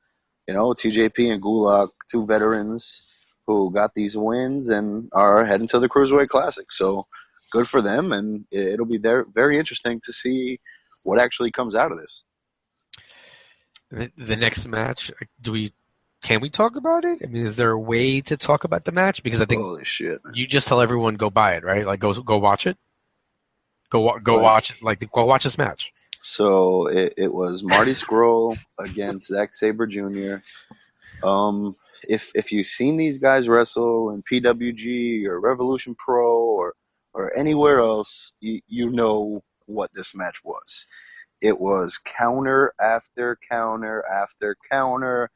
TJP and Gulak, two veterans who got these wins and are heading to the Cruiserweight Classic. So, good for them, and it'll be very interesting to see what actually comes out of this. The next match, do we can we talk about it? I mean, is there a way to talk about the match? Because I think Holy shit. you just tell everyone go buy it, right? Like go watch it. Go watch it. Like go watch this match. So it was Marty Scurll against Zack Sabre Jr. If you've seen these guys wrestle in PWG or Revolution Pro or anywhere else, you know what this match was. It was counter after counter after counter,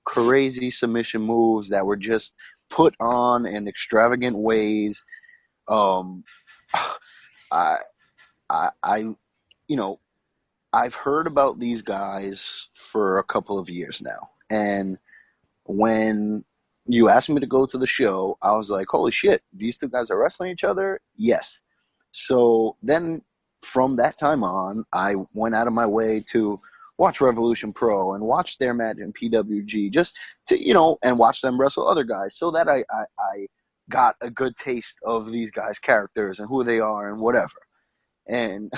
crazy submission moves that were just put on in extravagant ways. I've heard about these guys for a couple of years now, and when you asked me to go to the show, I was like, holy shit, these two guys are wrestling each other? Yes. So then from that time on, I went out of my way to watch Revolution Pro and watch their match in PWG just to, and watch them wrestle other guys so that I got a good taste of these guys' characters and who they are and whatever. And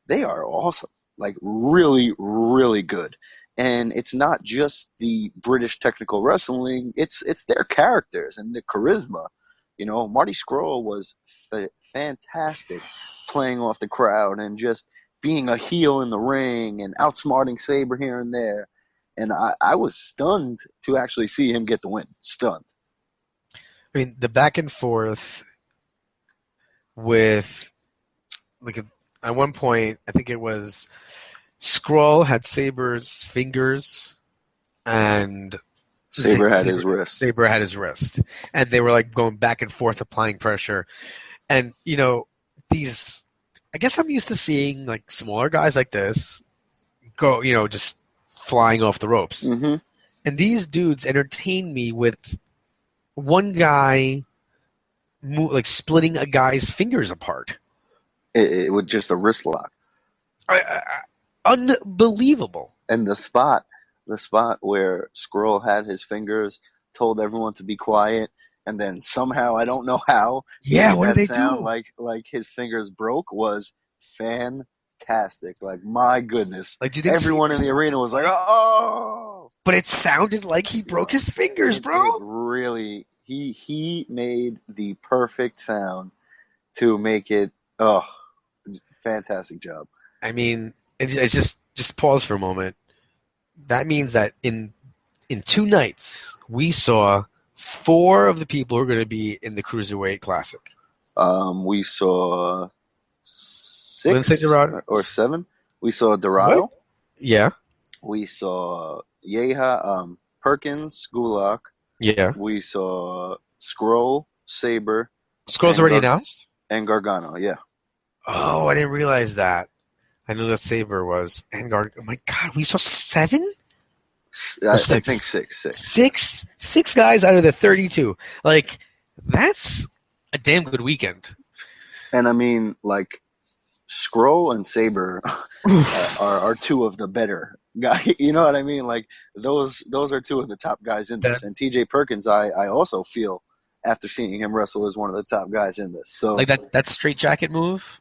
they are awesome, like really, really good. And it's not just the British technical wrestling; it's their characters and the charisma. Marty Scurll was fantastic playing off the crowd and just being a heel in the ring and outsmarting Sabre here and there. And I was stunned to actually see him get the win. Stunned. I mean, the back and forth with, at one point, I think it was Scurll had Sabre's fingers and Sabre had his wrist. Sabre had his wrist. And they were going back and forth, applying pressure. And, these, I guess I'm used to seeing smaller guys like this go, just flying off the ropes. Mm-hmm. And these dudes entertain me with one guy splitting a guy's fingers apart. It was just a wrist lock. Unbelievable. And the spot where Scurll had his fingers, told everyone to be quiet, and then somehow, I don't know how, what did they sound do? like his fingers broke was fantastic. Like, my goodness. Everyone in the arena was like, oh! But it sounded like he broke his fingers, bro. It really, he made the perfect sound to make it, fantastic job. I mean, it's just pause for a moment. That means that in 2 nights, we saw 4 of the people who are going to be in the Cruiserweight Classic. We saw 6 or 7. We saw Dorado. What? Yeah. We saw Yeha, Perkins, Gulak. Yeah. We saw Scurll, Sabre. Scroll's already announced? And Gargano, yeah. Oh, I didn't realize that. I knew that Sabre was. And Gargano. Oh my God, we saw 7? I think 6. 6 guys out of the 32. That's a damn good weekend. And I mean, Scurll and Sabre are 2 of the better guys. You know what I mean? Those are 2 of the top guys in this. And TJ Perkins, I also feel, after seeing him wrestle, is one of the top guys in this. So that straight jacket move.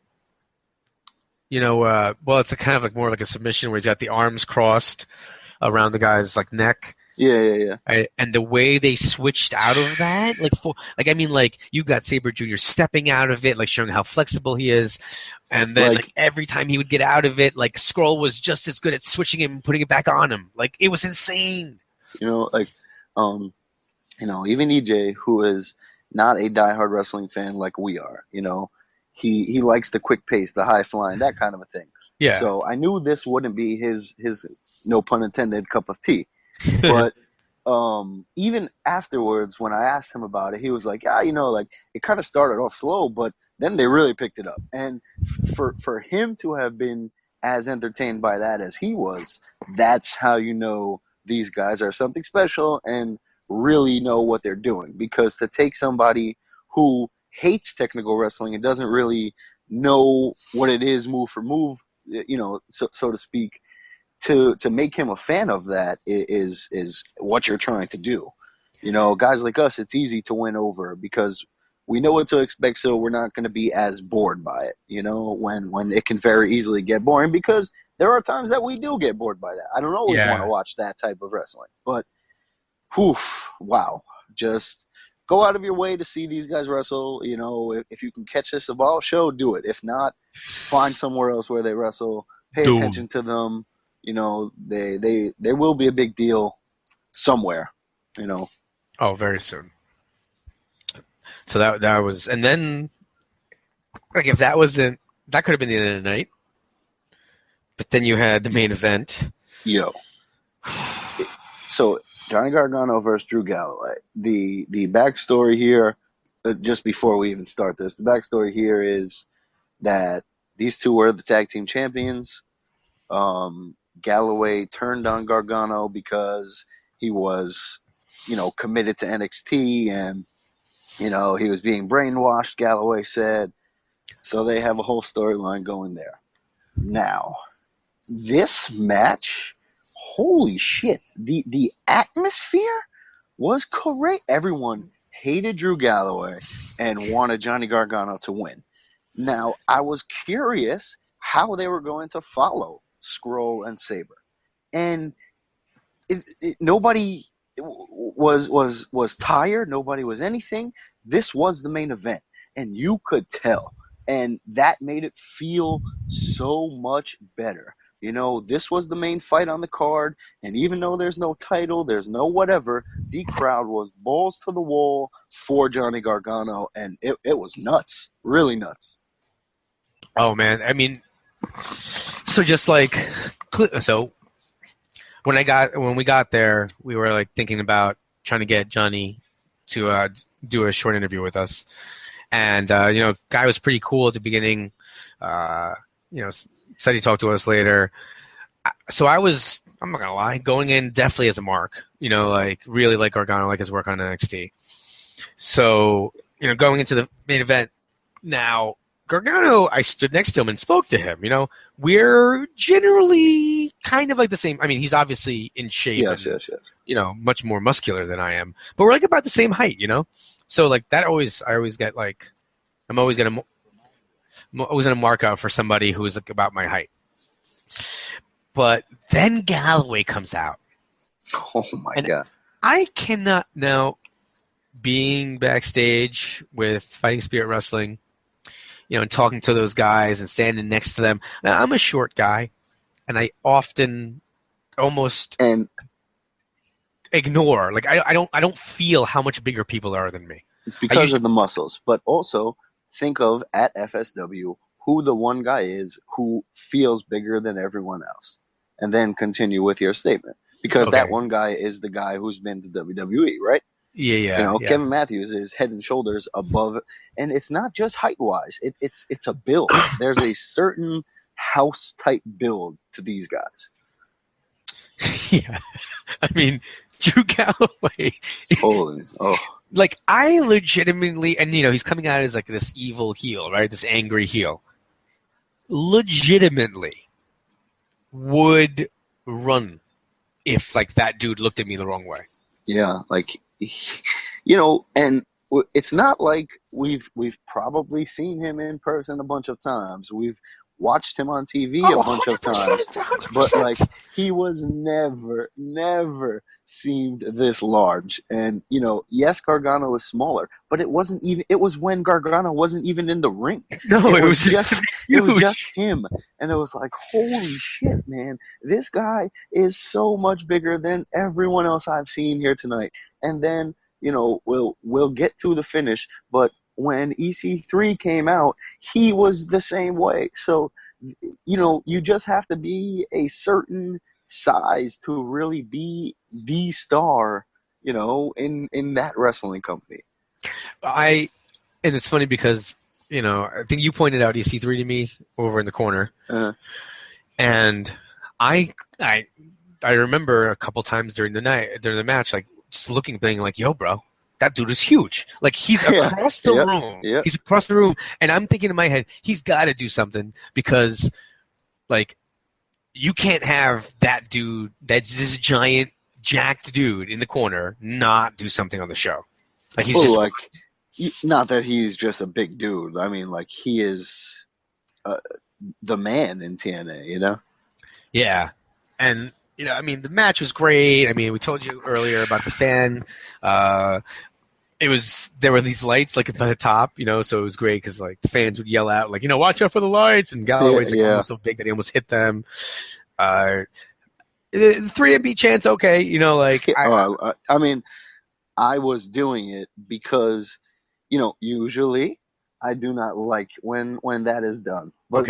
It's a kind of more like a submission where he's got the arms crossed around the guy's neck. Yeah. And the way they switched out of that, you got Sabre Jr. stepping out of it, showing how flexible he is, and then every time he would get out of it, Scurll was just as good at switching him and putting it back on him. It was insane. Even EJ, who is not a diehard wrestling fan like we are, he likes the quick pace, the high flying, that kind of a thing. Yeah. So I knew this wouldn't be his no pun intended cup of tea. But even afterwards, when I asked him about it, he was like, it kind of started off slow, but then they really picked it up. And for him to have been as entertained by that as he was, that's how you know these guys are something special and really know what they're doing. Because to take somebody who hates technical wrestling and doesn't really know what it is move for move, so to speak, to make him a fan of that is what you're trying to do. Guys like us, it's easy to win over because we know what to expect, so we're not going to be as bored by it, you know, when it can very easily get boring, because there are times that we do get bored by that. I don't always want to watch that type of wrestling, but wow, just go out of your way to see these guys wrestle. You know, if you can catch this Evolve show, do it. If not, find somewhere else where they wrestle. Pay attention to them. You know, they will be a big deal somewhere, you know. Oh, very soon. So that was, and then, like, if that wasn't, that could have been the end of the night. But then you had the main event. Yo. So, Johnny Gargano versus Drew Galloway. The backstory here, just before we even start this, the backstory here is that these two were the tag team champions. Galloway turned on Gargano because he was, you know, committed to NXT, and, you know, he was being brainwashed, Galloway said. So they have a whole storyline going there. Now, this match, holy shit, the atmosphere was correct. Everyone hated Drew Galloway and wanted Johnny Gargano to win. Now, I was curious how they were going to follow Scroll and Sabre. And nobody was tired. Nobody was anything. This was the main event, and you could tell. And that made it feel so much better. You know, this was the main fight on the card, and even though there's no title, there's no whatever, the crowd was balls to the wall for Johnny Gargano, and it was nuts. Really nuts. Oh, man. I mean, so just like, so when we got there, we were like thinking about trying to get Johnny to do a short interview with us. And, you know, guy was pretty cool at the beginning, you know, said he'd talk to us later. So I'm not going to lie, going in definitely as a mark, you know, like really like Gargano, like his work on NXT. So, you know, going into the main event now, Gargano, I stood next to him and spoke to him. You know, we're generally kind of like the same. I mean, he's obviously in shape. Yes. You know, much more muscular than I am. But we're like about the same height, you know? So, like, I always get like, I'm always going to mark out for somebody who's like about my height. But then Galloway comes out. Oh, my God. I cannot now, being backstage with Fighting Spirit Wrestling, you know, and talking to those guys and standing next to them. Now, I'm a short guy, and I often almost ignore. Like, I don't feel how much bigger people are than me. Because of the muscles. But also, think of, at FSW, who the one guy is who feels bigger than everyone else. And then continue with your statement. Because that one guy is the guy who's been to WWE, right? Yeah. You know, Kevin Matthews is head and shoulders above, and it's not just height-wise. It's a build. There's a certain house-type build to these guys. Yeah. I mean, Drew Galloway. Holy, Like, I legitimately, and, you know, he's coming out as, like, this evil heel, right? This angry heel. Legitimately would run if, like, that dude looked at me the wrong way. Yeah, like, you know, and it's not like we've probably seen him in person a bunch of times. We've watched him on TV a bunch of times. 100%. But, like, he was never seemed this large. And, you know, yes, Gargano was smaller, but it was when Gargano wasn't even in the ring. No, it was just it was just him. And it was like, holy shit, man. This guy is so much bigger than everyone else I've seen here tonight. And then, you know, we'll get to the finish, but when EC3 came out, he was the same way. So, you know, you just have to be a certain size to really be the star, you know, in that wrestling company. And it's funny because, you know, I think you pointed out EC3 to me over in the corner. And I remember a couple times during the match, like, just looking, being like, yo, bro, that dude is huge. Like, he's across the room. Yeah. He's across the room. And I'm thinking in my head, he's got to do something because, like, you can't have that dude, that's this giant, jacked dude in the corner, not do something on the show. Like, he's Not that he's just a big dude. I mean, like, he is the man in TNA, you know? Yeah. And, I mean, the match was great. I mean, we told you earlier about the fan. There were these lights, like, by the top, so it was great because, like, the fans would yell out, like, watch out for the lights. And Galloway's like, almost so big that he almost hit them. The 3MB chant's okay, like. I mean, I was doing it because, usually I do not like when that is done. But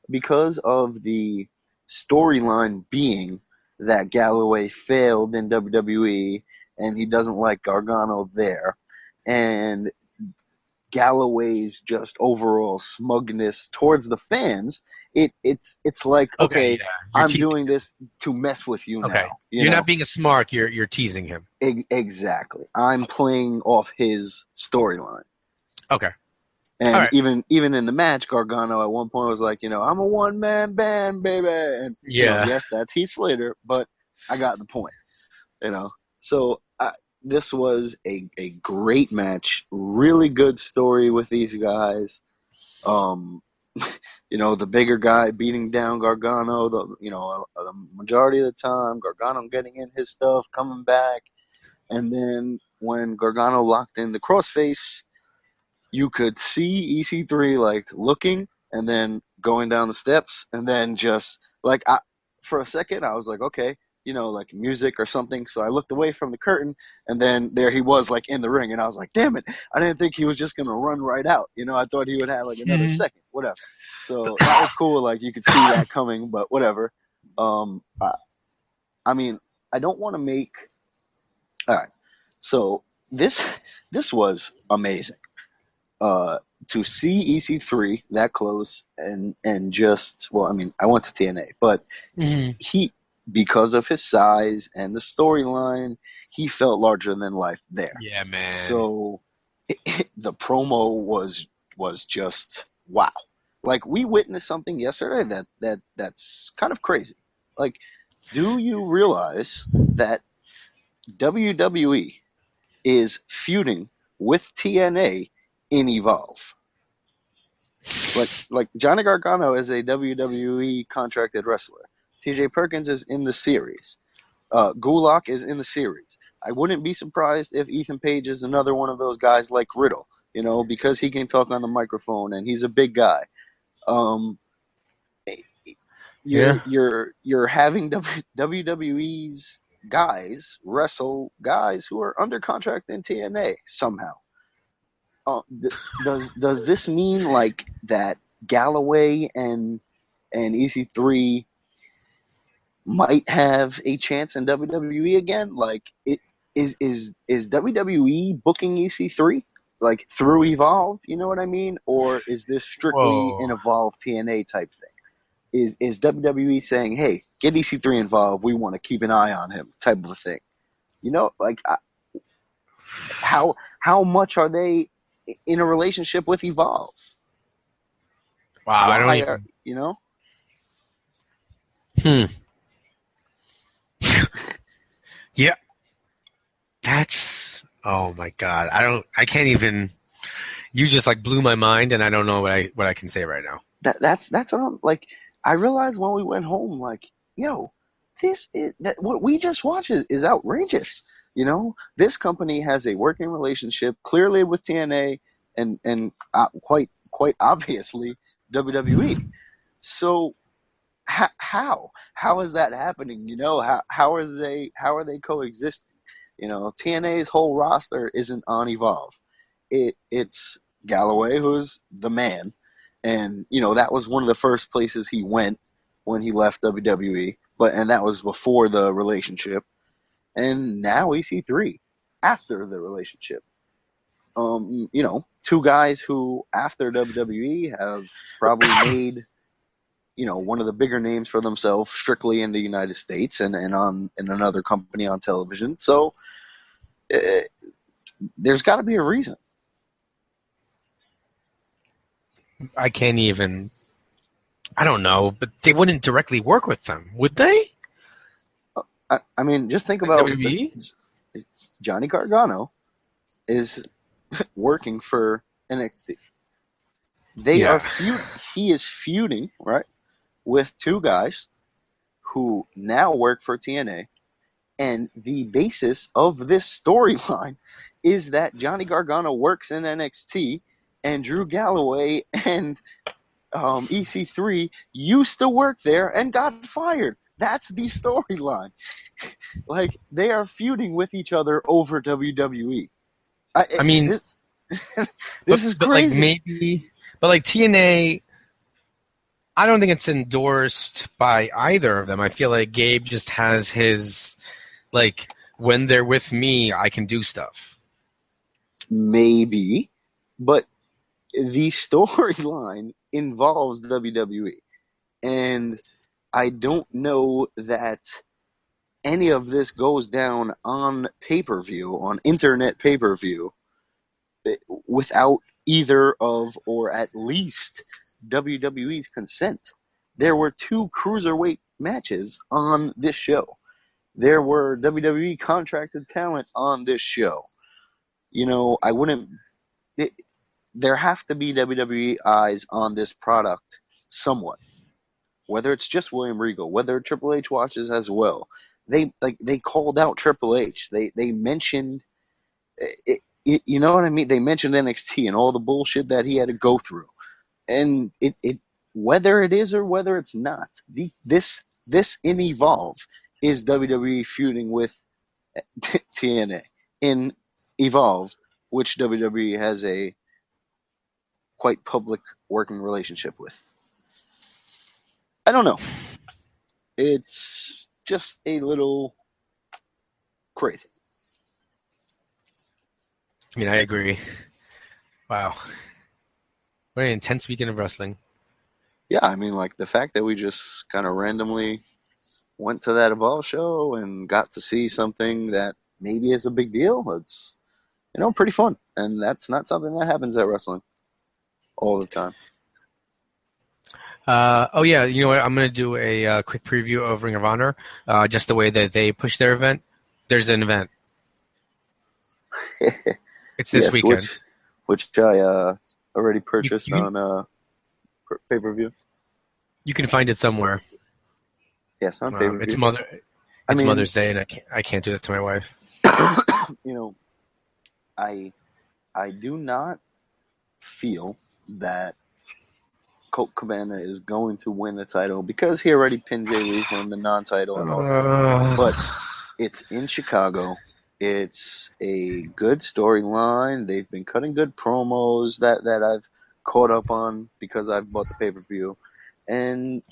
because of the storyline being that Galloway failed in WWE and he doesn't like Gargano there, and Galloway's just overall smugness towards the fans, it's like, okay, I'm doing this to mess with you now. You're not being a smart, you're teasing him. Exactly. I'm playing off his storyline. Okay. And even in the match, Gargano at one point was like, I'm a one-man band, baby. And yes, that's Heath Slater, but I got the point. So this was a great match, really good story with these guys. The bigger guy beating down Gargano, the majority of the time, Gargano getting in his stuff, coming back. And then when Gargano locked in the crossface, you could see EC3 like looking and then going down the steps, and then just like for a second I was like, okay, like music or something. So I looked away from the curtain, and then there he was, like, in the ring, and I was like, damn it, I didn't think he was just gonna run right out. I thought he would have like another second, whatever. So that was cool. Like, you could see that coming, but whatever. I mean, I don't want to make. All right, so this was amazing. To see EC3 that close and just, well, I mean, I went to TNA, but he, because of his size and the storyline, he felt larger than life there. Yeah, man. So the promo was just wow. Like, we witnessed something yesterday that's kind of crazy. Like, do you realize that WWE is feuding with TNA in Evolve? Like Johnny Gargano is a WWE contracted wrestler. TJ Perkins is in the series. Gulak is in the series. I wouldn't be surprised if Ethan Page is another one of those guys like Riddle, because he can talk on the microphone and he's a big guy. You're having WWE's guys wrestle guys who are under contract in TNA somehow. Does this mean like that Galloway and EC3 might have a chance in WWE again? Like, is WWE booking EC3 like through Evolve? You know what I mean? Or is this strictly an Evolve TNA type thing? Is WWE saying, hey, get EC3 involved, we want to keep an eye on him, type of a thing? Like, how much are they in a relationship with Evolve? Wow, I don't even. Yeah, that's, oh my God, I can't even. You just like blew my mind, and I don't know what I can say right now. That's what I'm like. I realized when we went home, like, what we just watched is outrageous. This company has a working relationship clearly with TNA and quite obviously WWE. So how is that happening? How are they coexisting? TNA's whole roster isn't on Evolve. It's Galloway, who's the man, and that was one of the first places he went when he left WWE. And that was before the relationship. And now EC3 after the relationship. Two guys who after WWE have probably made one of the bigger names for themselves strictly in the United States and in another company on television. So there's got to be a reason. I can't even. I don't know, but they wouldn't directly work with them, would they? I mean, just think about WWE. Johnny Gargano is working for NXT. He is feuding, right, with two guys who now work for TNA, and the basis of this storyline is that Johnny Gargano works in NXT, and Drew Galloway and EC3 used to work there and got fired. That's the storyline. Like, they are feuding with each other over WWE. I mean, this is crazy. But like TNA, I don't think it's endorsed by either of them. I feel like Gabe just has his, like, when they're with me, I can do stuff. Maybe, but the storyline involves WWE, and I don't know that any of this goes down on pay-per-view, on internet pay-per-view, without either of, or at least WWE's consent. There were 2 cruiserweight matches on this show. There were WWE contracted talent on this show. You know, there have to be WWE eyes on this product somewhat. Whether it's just William Regal, whether Triple H watches as well. They called out Triple H. They mentioned it, you know what I mean? They mentioned NXT and all the bullshit that he had to go through. And it whether it is or whether it's not, this in Evolve is WWE feuding with TNA. In Evolve, which WWE has a quite public working relationship with. I don't know. It's just a little crazy. I mean, I agree. Wow. What an intense weekend of wrestling. Yeah, I mean, like, the fact that we just kind of randomly went to that Evolve show and got to see something that maybe is a big deal, it's, pretty fun. And that's not something that happens at wrestling all the time. Oh, yeah, you know what? I'm going to do a quick preview of Ring of Honor, just the way that they push their event. There's an event. It's this weekend. Which I already purchased on pay-per-view. You can find it somewhere. Yes, on pay-per-view. It's Mother's Day, and I can't do that to my wife. I do not feel that Colt Cabana is going to win the title because he already pinned Jay Lethal in the non-title and all that. But it's in Chicago. It's a good storyline. They've been cutting good promos that I've caught up on because I've bought the pay-per-view. And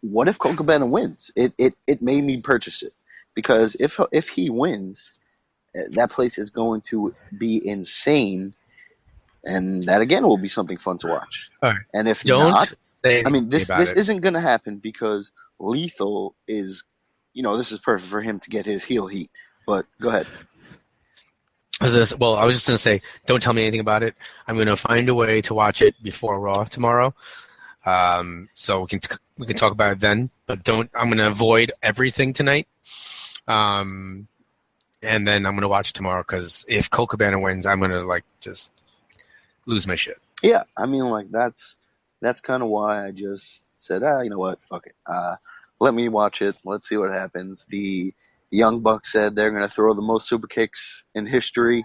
what if Colt Cabana wins? It made me purchase it. Because if he wins, that place is going to be insane. And that, again, will be something fun to watch. Right. And if not, this isn't going to happen because Lethal is, this is perfect for him to get his heel heat. But go ahead. I was just going to say, don't tell me anything about it. I'm going to find a way to watch it before Raw tomorrow. So we can talk about it then. But I'm going to avoid everything tonight. And then I'm going to watch it tomorrow because if Colt Cabana wins, I'm going to just lose my shit. Yeah, I mean, that's kind of why I just said, you know what, fuck it. Let me watch it. Let's see what happens. The Young Bucks said they're going to throw the most super kicks in history,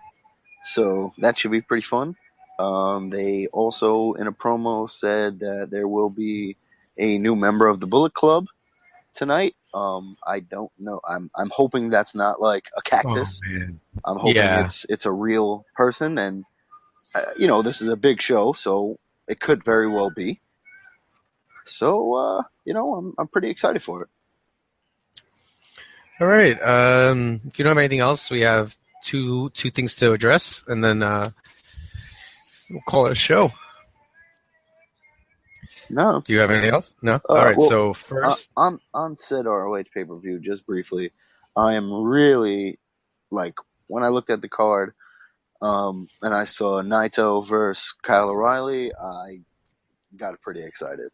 so that should be pretty fun. They also, in a promo, said that there will be a new member of the Bullet Club tonight. I don't know. I'm hoping that's not like a cactus. Oh, man. I'm hoping it's a real person, and this is a big show, so it could very well be. So, I'm pretty excited for it. All right. If you don't have anything else, we have two things to address, and then we'll call it a show. No. Do you have anything else? No? All right, so first... on said ROH pay-per-view, just briefly, I am really, when I looked at the card, and I saw Naito versus Kyle O'Reilly, I got pretty excited.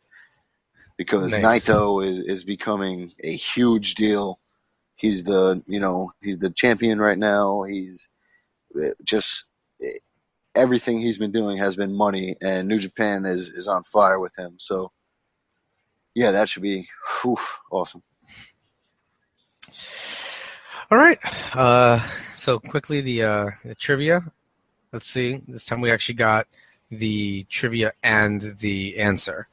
Because Naito is becoming a huge deal. He's the champion right now. He's everything he's been doing has been money, and New Japan is on fire with him. So, yeah, that should be awesome. All right. So quickly, the trivia. Let's see. This time we actually got the trivia and the answer,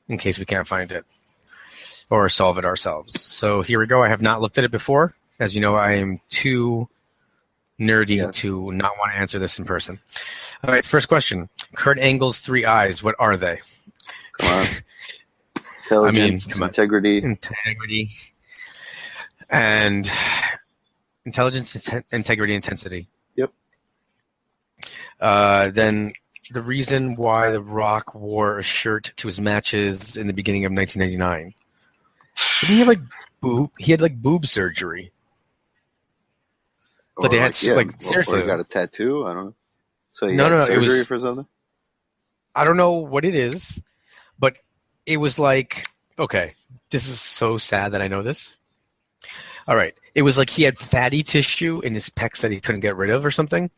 in case we can't find it or solve it ourselves. So here we go. I have not looked at it before. As you know, I am too nerdy to not want to answer this in person. All right, first question. Kurt Angle's 3 eyes, what are they? Come on. Intelligence, integrity. Integrity. And intelligence, integrity, intensity. Yep. Then the reason why The Rock wore a shirt to his matches in the beginning of 1999. Didn't he have boob surgery? But they had seriously. Or he got a tattoo. I don't know. So he had surgery for something. I don't know what it is, but it was like, okay, this is so sad that I know this. All right, it was like he had fatty tissue in his pecs that he couldn't get rid of, or something.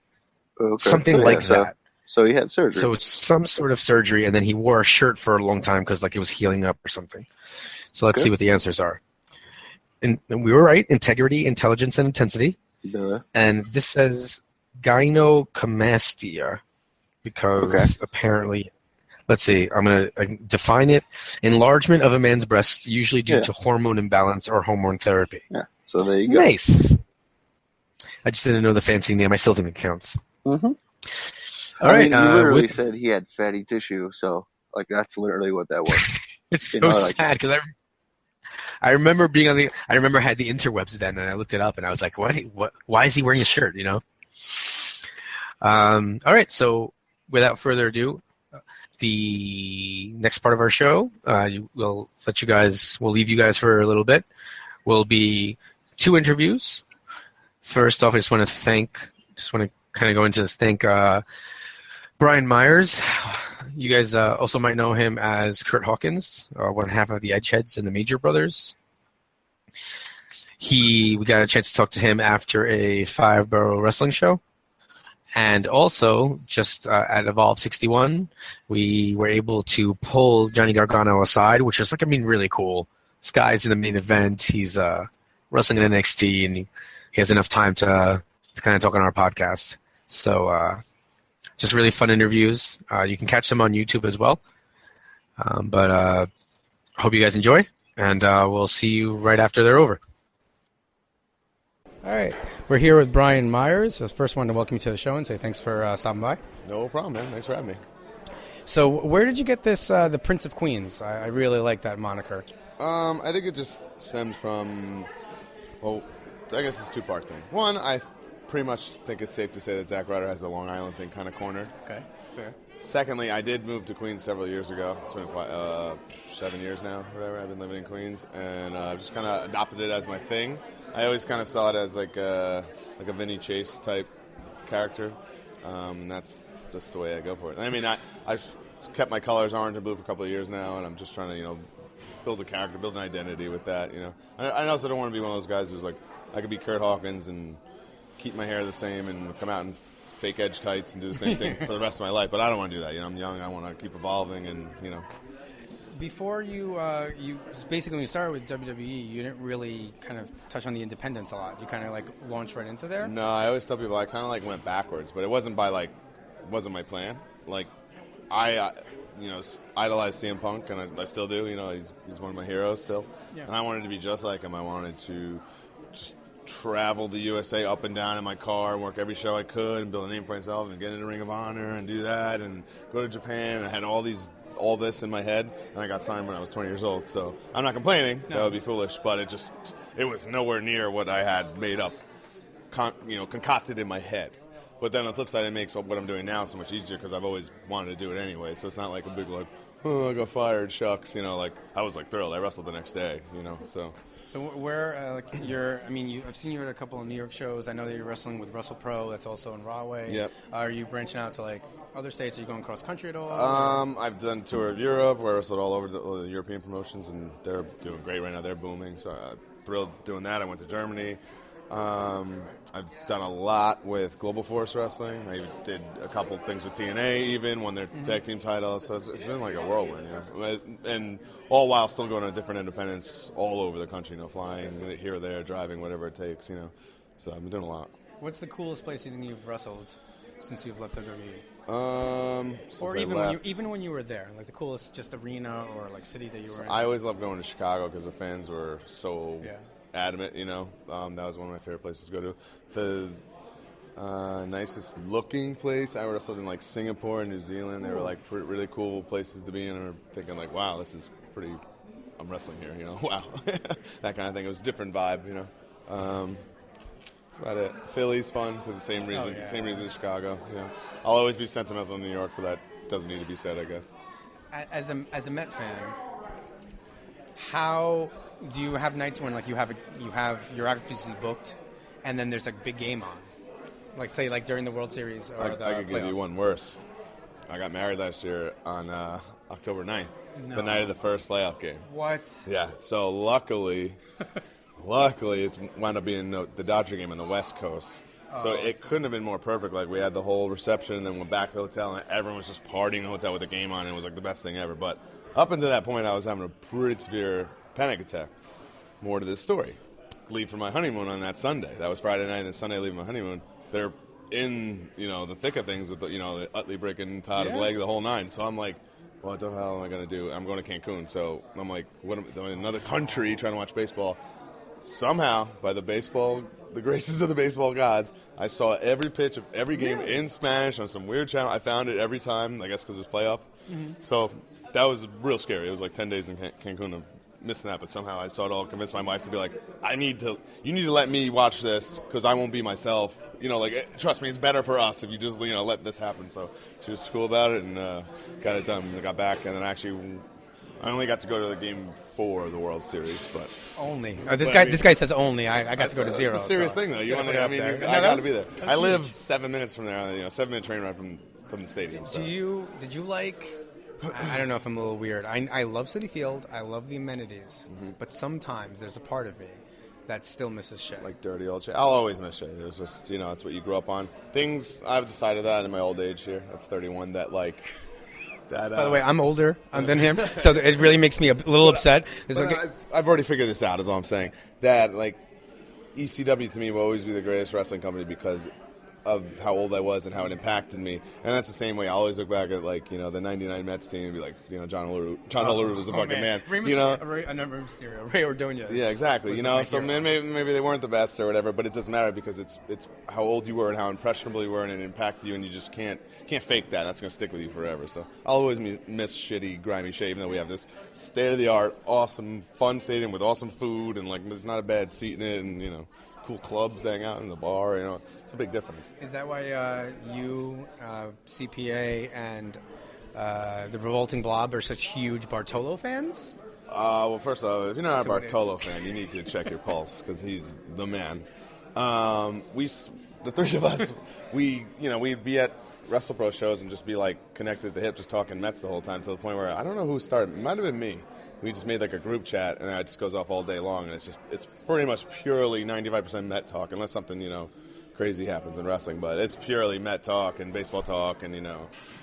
Okay. Something like that. So he had surgery. So it's some sort of surgery, and then he wore a shirt for a long time because like it was healing up or something. So let's see what the answers are. And we were right: integrity, intelligence, and intensity. And this says gynecomastia because apparently, let's see, I'm going to define it. Enlargement of a man's breast, usually due to hormone imbalance or hormone therapy. Yeah, so there you go. Nice. I just didn't know the fancy name. I still think it counts. Mm-hmm. All right. You literally said he had fatty tissue, so like that's literally what that was. It's so sad because I remember being on I remember I had the interwebs then, and I looked it up, and I was like, "What? Why is he wearing a shirt?" You know. All right. So, without further ado, the next part of our show, we'll leave you guys for a little bit. Will be 2 interviews. First off, I just want to kind of go into this. Thank Brian Meyers. You guys also might know him as Curt Hawkins, one half of the Edgeheads and the Major Brothers. We got a chance to talk to him after a 5-borough wrestling show. And also, just at Evolve 61, we were able to pull Johnny Gargano aside, which was really cool. This guy's in the main event. He's wrestling in NXT, and he has enough time to kind of talk on our podcast. So just really fun interviews. You can catch them on YouTube as well. But hope you guys enjoy, and we'll see you right after they're over. All right. We're here with Brian Meyers. I first wanted to welcome you to the show and say thanks for stopping by. No problem, man. Thanks for having me. So where did you get this, the Prince of Queens? I really like that moniker. I think it just stems from, I guess it's a 2-part thing. One, I pretty much think it's safe to say that Zack Ryder has the Long Island thing kind of cornered. Okay, fair. Secondly, I did move to Queens several years ago. It's been 7 years now, whatever. I've been living in Queens, and I've just kind of adopted it as my thing. I always kind of saw it as like a Vinny Chase type character, and that's just the way I go for it. I mean, I've kept my colors orange and blue for a couple of years now, and I'm just trying to, build a character, build an identity with that, I also don't want to be one of those guys who's like, I could be Curt Hawkins and keep my hair the same and come out in fake edge tights and do the same thing for the rest of my life, but I don't want to do that. I'm young, I want to keep evolving, and, Before you basically when you started with WWE, you didn't really kind of touch on the independents a lot. You kind of launched right into there. No, I always tell people I kind of went backwards, but it wasn't wasn't my plan. I idolized CM Punk, and I still do. He's one of my heroes still, and I wanted to be just like him. I wanted to just travel the USA up and down in my car and work every show I could and build a name for myself and get in the Ring of Honor and do that and go to Japan. And I had all this in my head, and I got signed when I was 20 years old. So I'm not complaining. No. That would be foolish, but it was nowhere near what I had made up, concocted in my head. But then on the flip side, it makes what I'm doing now so much easier because I've always wanted to do it anyway. So it's not like a big I got fired, shucks. I was thrilled. I wrestled the next day. So where I've seen you at a couple of New York shows. I know that you're wrestling with WrestlePro. That's also in Rahway. Yep. Are you branching out to other states? Are you going cross country at all? I've done a tour of Europe where I wrestled all over the European promotions, and they're doing great right now. They're booming. So I'm thrilled doing that. I went to Germany. I've done a lot with Global Force Wrestling. I did a couple things with TNA, even won their tag team titles. So it's been like a whirlwind, you know? And all while still going to different independents all over the country, you know, flying here or there, driving, whatever it takes, you know. So I've been doing a lot. What's the coolest place you think you've wrestled since you've left WWE? Or even when you were there, like the coolest just arena or like city that you were in. I always loved going to Chicago because the fans were so adamant, you know. That was one of my favorite places to go to. The nicest looking place, I wrestled in like Singapore and New Zealand. They were like really cool places to be in. And I'm thinking like, wow, this is pretty. I'm wrestling here, you know. Wow, that kind of thing. It was a different vibe, you know. That's about it. Philly's fun because the same reason. Same reason as Chicago. Yeah, I'll always be sentimental in New York, but that doesn't need to be said, I guess. As a Met fan, how do you have nights when like you're obviously booked, and then there's like big game on, like say like during the World Series or the I could give you playoffs? one worse. I got married last year on October 9th, the night of the first playoff game. What? Yeah. So luckily, it wound up being the Dodger game on the West Coast. So it couldn't have been more perfect. Like, we had the whole reception, and then went back to the hotel, and everyone was just partying in the hotel with the game on, and it was like the best thing ever. But up until that point, I was having a pretty severe panic attack. More to this story. Leave for my honeymoon on that Sunday. That was Friday night, and Sunday I leave my honeymoon. They're in, the thick of things with, the Utley breaking Todd's leg, the whole nine. So I'm like, what the hell am I going to do? I'm going to Cancun. So I'm like, what am I doing in another country trying to watch baseball? Somehow, by the graces of the baseball gods, I saw every pitch of every game in Spanish on some weird channel. I found it every time, I guess because it was playoff. Mm-hmm. So that was real scary. It was like 10 days in Cancun of missing that, but somehow I saw it all, convinced my wife to be like, you need to let me watch this because I won't be myself. Trust me, it's better for us if you just, let this happen. So she was cool about it and got it done. I got back, and then I only got to go to the game 4 of the World Series, but only. This guy says only. I got to go to 0. It's a serious thing, though. I got to be there. I live 7 minutes from there. 7-minute train ride from the stadium. Did you like? I don't know if I'm a little weird. I love Citi Field. I love the amenities, but sometimes there's a part of me that still misses shit. Like dirty old shit. I'll always miss shit. It was just it's what you grew up on. Things I've decided that in my old age here of 31 that like. By the way, I'm older than him, so it really makes me a little upset. I've already figured this out, is all I'm saying. That, ECW to me will always be the greatest wrestling company because of how old I was and how it impacted me. And that's the same way I always look back at, the 99 Mets team and be like, John Olerud was a fucking man. Ray Ordonez. Yeah, exactly. So maybe they weren't the best or whatever, but it doesn't matter because it's how old you were and how impressionable you were, and it impacted you, and you just can't fake that. That's going to stick with you forever. So I'll always miss shitty, grimy shit, even though we have this state-of-the-art, awesome, fun stadium with awesome food, and there's not a bad seat in it, and cool clubs to hang out in the bar. It's a big difference. Is that why you, CPA, and the Revolting Blob are such huge Bartolo fans? Well, first off, if you're not a Bartolo fan, you need to check your pulse because he's the man. The three of us, we'd be at WrestlePro shows and just be connected at the hip, just talking Mets the whole time, to the point where I don't know who started. It might have been me. We just made a group chat, and it just goes off all day long, and it's pretty much purely 95% Met talk, unless something crazy happens in wrestling. But it's purely Met talk and baseball talk, and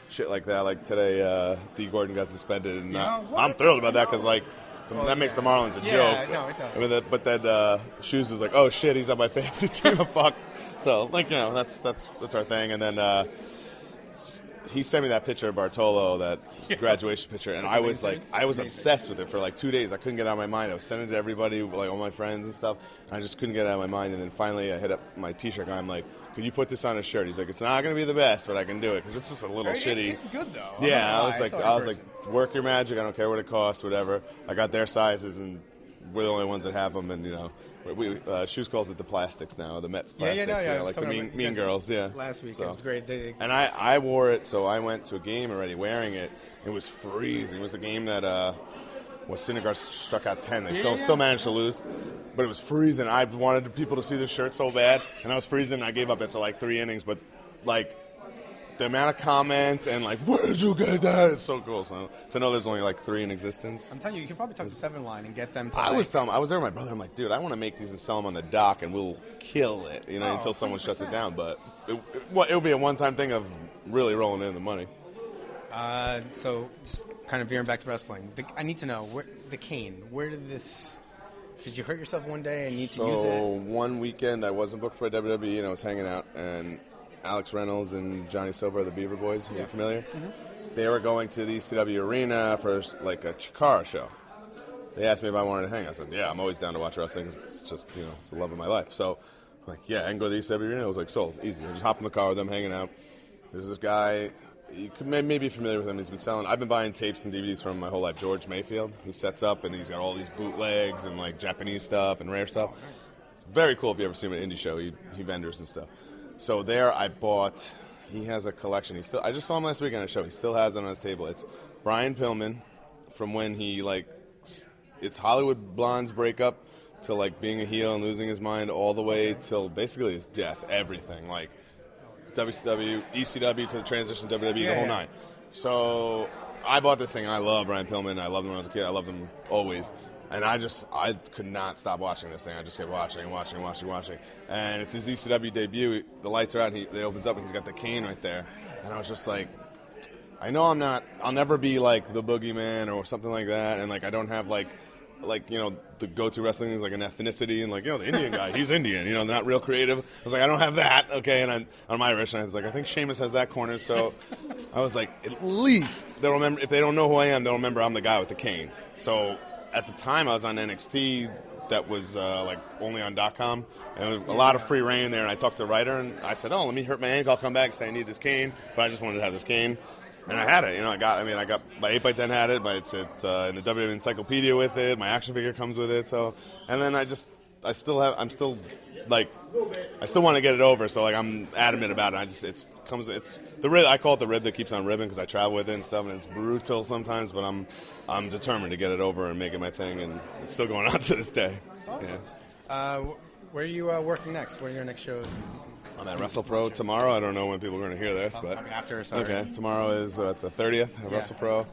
shit like that. Like today, D. Gordon got suspended, and I'm thrilled about that because that makes the Marlins a joke. Yeah, no, it does. But then Shoes was like, "Oh shit, he's on my fantasy team." Fuck. So that's our thing, and then. He sent me that picture of Bartolo, that graduation picture, and I was obsessed with it for 2 days. I couldn't get it out of my mind. I was sending it to everybody, all my friends and stuff, and I just couldn't get it out of my mind. And then finally I hit up my T-shirt guy. I'm like, could you put this on a shirt? He's like, it's not going to be the best, but I can do it because it's just a little shitty. It's good, though. Yeah, I was like, work your magic. I don't care what it costs, whatever. I got their sizes, and we're the only ones that have them, and, Shoes calls it the plastics now, the Mets plastics, like the mean girls, Last week, it was great. And I wore it, so I went to a game already wearing it. It was freezing. It was a game that Syndergaard struck out 10. They still managed to lose, but it was freezing. I wanted people to see this shirt so bad, and I was freezing. I gave up after 3 innings, but the amount of comments and like, where did you get that? It's so cool. So to know there's only like 3 in existence. I'm telling you, you can probably talk to 7 Line and get them to. I was there with my brother. I'm like, dude, I want to make these and sell them on the dock, and we'll kill it, until someone 100%. Shuts it down. But it'll be a one-time thing of really rolling in the money. So just kind of veering back to wrestling. I need to know the cane. Where did this? Did you hurt yourself one day and need to use it? So one weekend I wasn't booked by WWE and I was hanging out, and Alex Reynolds and Johnny Silver, the Beaver Boys, are you familiar? Mm-hmm. They were going to the ECW arena for like a Chikara show. They asked me if I wanted to hang. I said, yeah, I'm always down to watch wrestling. It's just, it's the love of my life. So I'm like, yeah, I can go to the ECW arena. I was like, sold, easy. I just hop in the car with them, hanging out. There's this guy, you could maybe be familiar with him. He's been selling, I've been buying tapes and DVDs from my whole life, George Mayfield. He sets up and he's got all these bootlegs and like Japanese stuff and rare stuff. It's very cool if you ever see him at an indie show. He vendors and stuff. So there I bought, he has a collection. I just saw him last week on a show. He still has it on his table. It's Brian Pillman from when he it's Hollywood Blondes breakup to like being a heel and losing his mind all the way till basically his death, everything. Like WCW, ECW to the transition to WWE, the whole nine. So I bought this thing and I love Brian Pillman. I loved him when I was a kid. I loved him always. And I could not stop watching this thing. I just kept watching. And it's his ECW debut. The lights are out, and it opens up, and he's got the cane right there. And I was just like, I know I'll never be like the Boogeyman or something like that. And like, I don't have the go-to wrestling is like an ethnicity and like, the Indian guy, he's Indian, not real creative. I was like, I don't have that. Okay. And I'm Irish, and I was like, I think Sheamus has that corner. So I was like, at least they'll remember, if they don't know who I am, they'll remember I'm the guy with the cane. So at the time, I was on NXT that was only on .com, and there was a lot of free reign there. And I talked to the writer, and I said, "Oh, let me hurt my ankle. I'll come back and say I need this cane." But I just wanted to have this cane, and I had it. I got my 8x10 had it, but it's in the WWE Encyclopedia with it. My action figure comes with it. So, and then I still want to get it over. So I'm adamant about it. It's the rib. I call it the rib that keeps on ribbing because I travel with it and stuff, and it's brutal sometimes. But I'm determined to get it over and make it my thing, and it's still going on to this day. Awesome. Yeah. Where are you working next? What are your next shows? I'm at WrestlePro tomorrow. I don't know when people are going to hear this, but after. Sorry. Okay, tomorrow is the 30th at WrestlePro.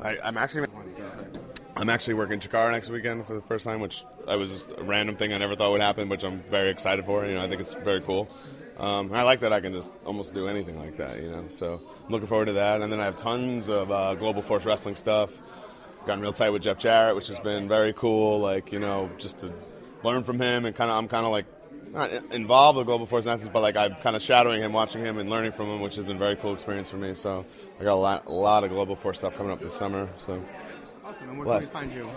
I'm actually working Chikara next weekend for the first time, which was just a random thing I never thought would happen, which I'm very excited for. I think it's very cool. I like that I can just almost do anything like that, So I'm looking forward to that. And then I have tons of Global Force Wrestling stuff. I've gotten real tight with Jeff Jarrett, which has been very cool. Just to learn from him, and I'm kind of like not involved with Global Force Wrestling, but I'm kind of shadowing him, watching him, and learning from him, which has been a very cool experience for me. So I got a lot of Global Force stuff coming up this summer. So. Awesome. And where can we find you?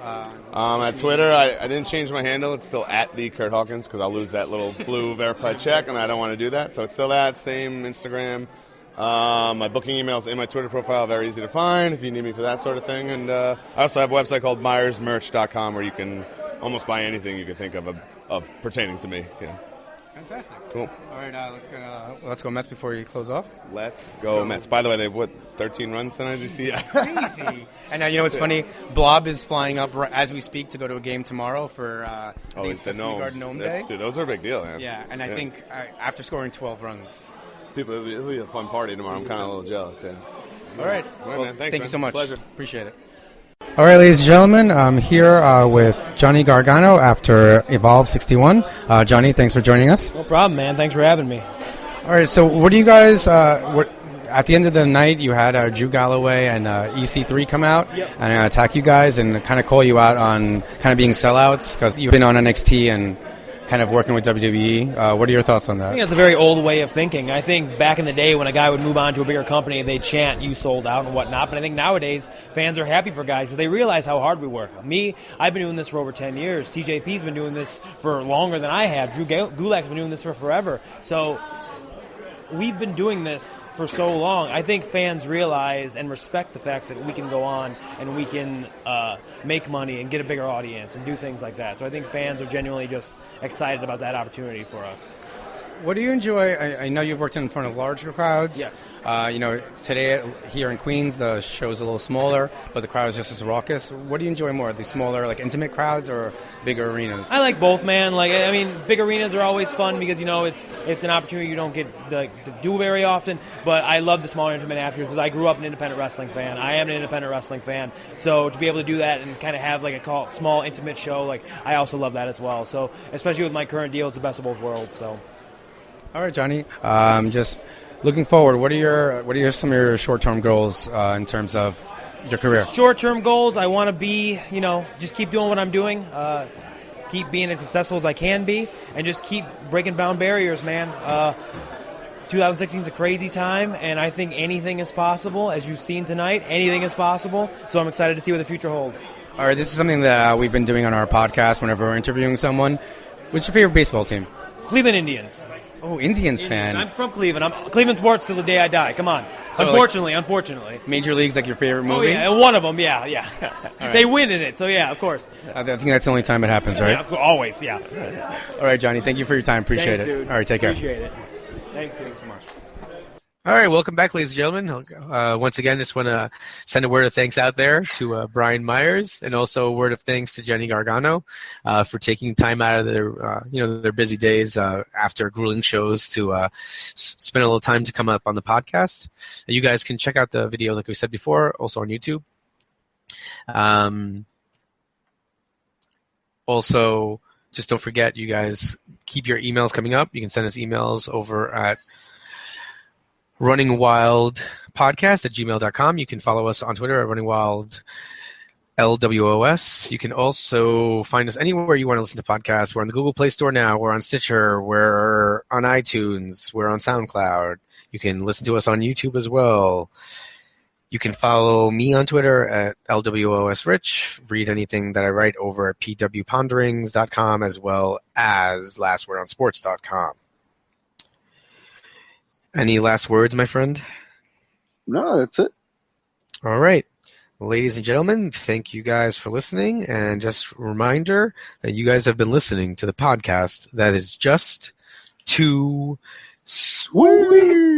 At Twitter, I didn't change my handle. It's still at the Curt Hawkins because I'll lose that little blue verified check, and I don't want to do that. So it's still that, same Instagram. My booking email is in my Twitter profile, very easy to find if you need me for that sort of thing. And I also have a website called MyersMerch.com where you can almost buy anything you can think of pertaining to me. Yeah. Fantastic. Cool. All right, let's go Mets before you close off. Let's go Mets. By the way, they have 13 runs tonight? Did you see? Crazy. And now what's funny? Blob is flying up as we speak to go to a game tomorrow for it's the City Garden Gnome Day. Dude, those are a big deal, man. Yeah, and I think after scoring 12 runs, it'll be a fun party tomorrow. I'm kind of a little jealous. Yeah. All right. Man. Thanks, thank you so much. Pleasure. Appreciate it. All right, ladies and gentlemen, I'm here with Johnny Gargano after Evolve 61. Johnny, thanks for joining us. No problem, man. Thanks for having me. All right, so what do you guys, at the end of the night, you had Drew Galloway and EC3 come out and attack you guys and kind of call you out on kind of being sellouts because you've been on NXT and kind of working with WWE. What are your thoughts on that? I think that's a very old way of thinking. I think back in the day when a guy would move on to a bigger company, they'd chant, "You sold out," and whatnot. But I think nowadays, fans are happy for guys because they realize how hard we work. Me, I've been doing this for over 10 years. TJP's been doing this for longer than I have. Drew Gulak's been doing this for forever. So we've been doing this for so long. I think fans realize and respect the fact that we can go on and we can make money and get a bigger audience and do things like that. So I think fans are genuinely just excited about that opportunity for us. What do you enjoy? I know you've worked in front of larger crowds. Yes. Today here in Queens, the show's a little smaller, but the crowd is just as raucous. What do you enjoy more, the smaller, like intimate crowds, or bigger arenas? I like both, man. Big arenas are always fun because it's an opportunity you don't get to do very often. But I love the smaller, intimate atmosphere because I grew up an independent wrestling fan. I am an independent wrestling fan, so to be able to do that and kind of have a small, intimate show, I also love that as well. So especially with my current deal, it's the best of both worlds. So. All right, Johnny. Just looking forward, what are some of your short-term goals in terms of your career? Short-term goals, I want to be, just keep doing what I'm doing, keep being as successful as I can be, and just keep breaking down barriers, man. 2016 is a crazy time, and I think anything is possible. As you've seen tonight, anything is possible. So I'm excited to see what the future holds. All right, this is something that we've been doing on our podcast whenever we're interviewing someone. What's your favorite baseball team? Cleveland Indians. Oh, Indians fan. I'm from Cleveland. I'm Cleveland sports till the day I die. Come on. So unfortunately. Major League's your favorite movie? Oh, yeah. One of them, yeah. Right. They win in it, so yeah, of course. I think that's the only time it happens, right? Yeah, always, yeah. All right, Johnny, thank you for your time. Appreciate Thanks, it. Dude. All right, take care. Appreciate it. Thanks, dude. Thanks so much. All right, welcome back, ladies and gentlemen. Once again, just want to send a word of thanks out there to Brian Meyers, and also a word of thanks to Jenny Gargano for taking time out of their busy days after grueling shows to spend a little time to come up on the podcast. You guys can check out the video, like we said before, also on YouTube. Also, just don't forget, you guys keep your emails coming up. You can send us emails over at runningwildpodcast@gmail.com. You can follow us on Twitter at runningwildlwos. You can also find us anywhere you want to listen to podcasts. We're on the Google Play Store now. We're on Stitcher. We're on iTunes. We're on SoundCloud. You can listen to us on YouTube as well. You can follow me on Twitter at LWOSRich. Read anything that I write over at pwponderings.com as well as lastwordonsports.com. Any last words, my friend? No, that's it. All right. Ladies and gentlemen, thank you guys for listening. And just a reminder that you guys have been listening to the podcast that is just too sweet.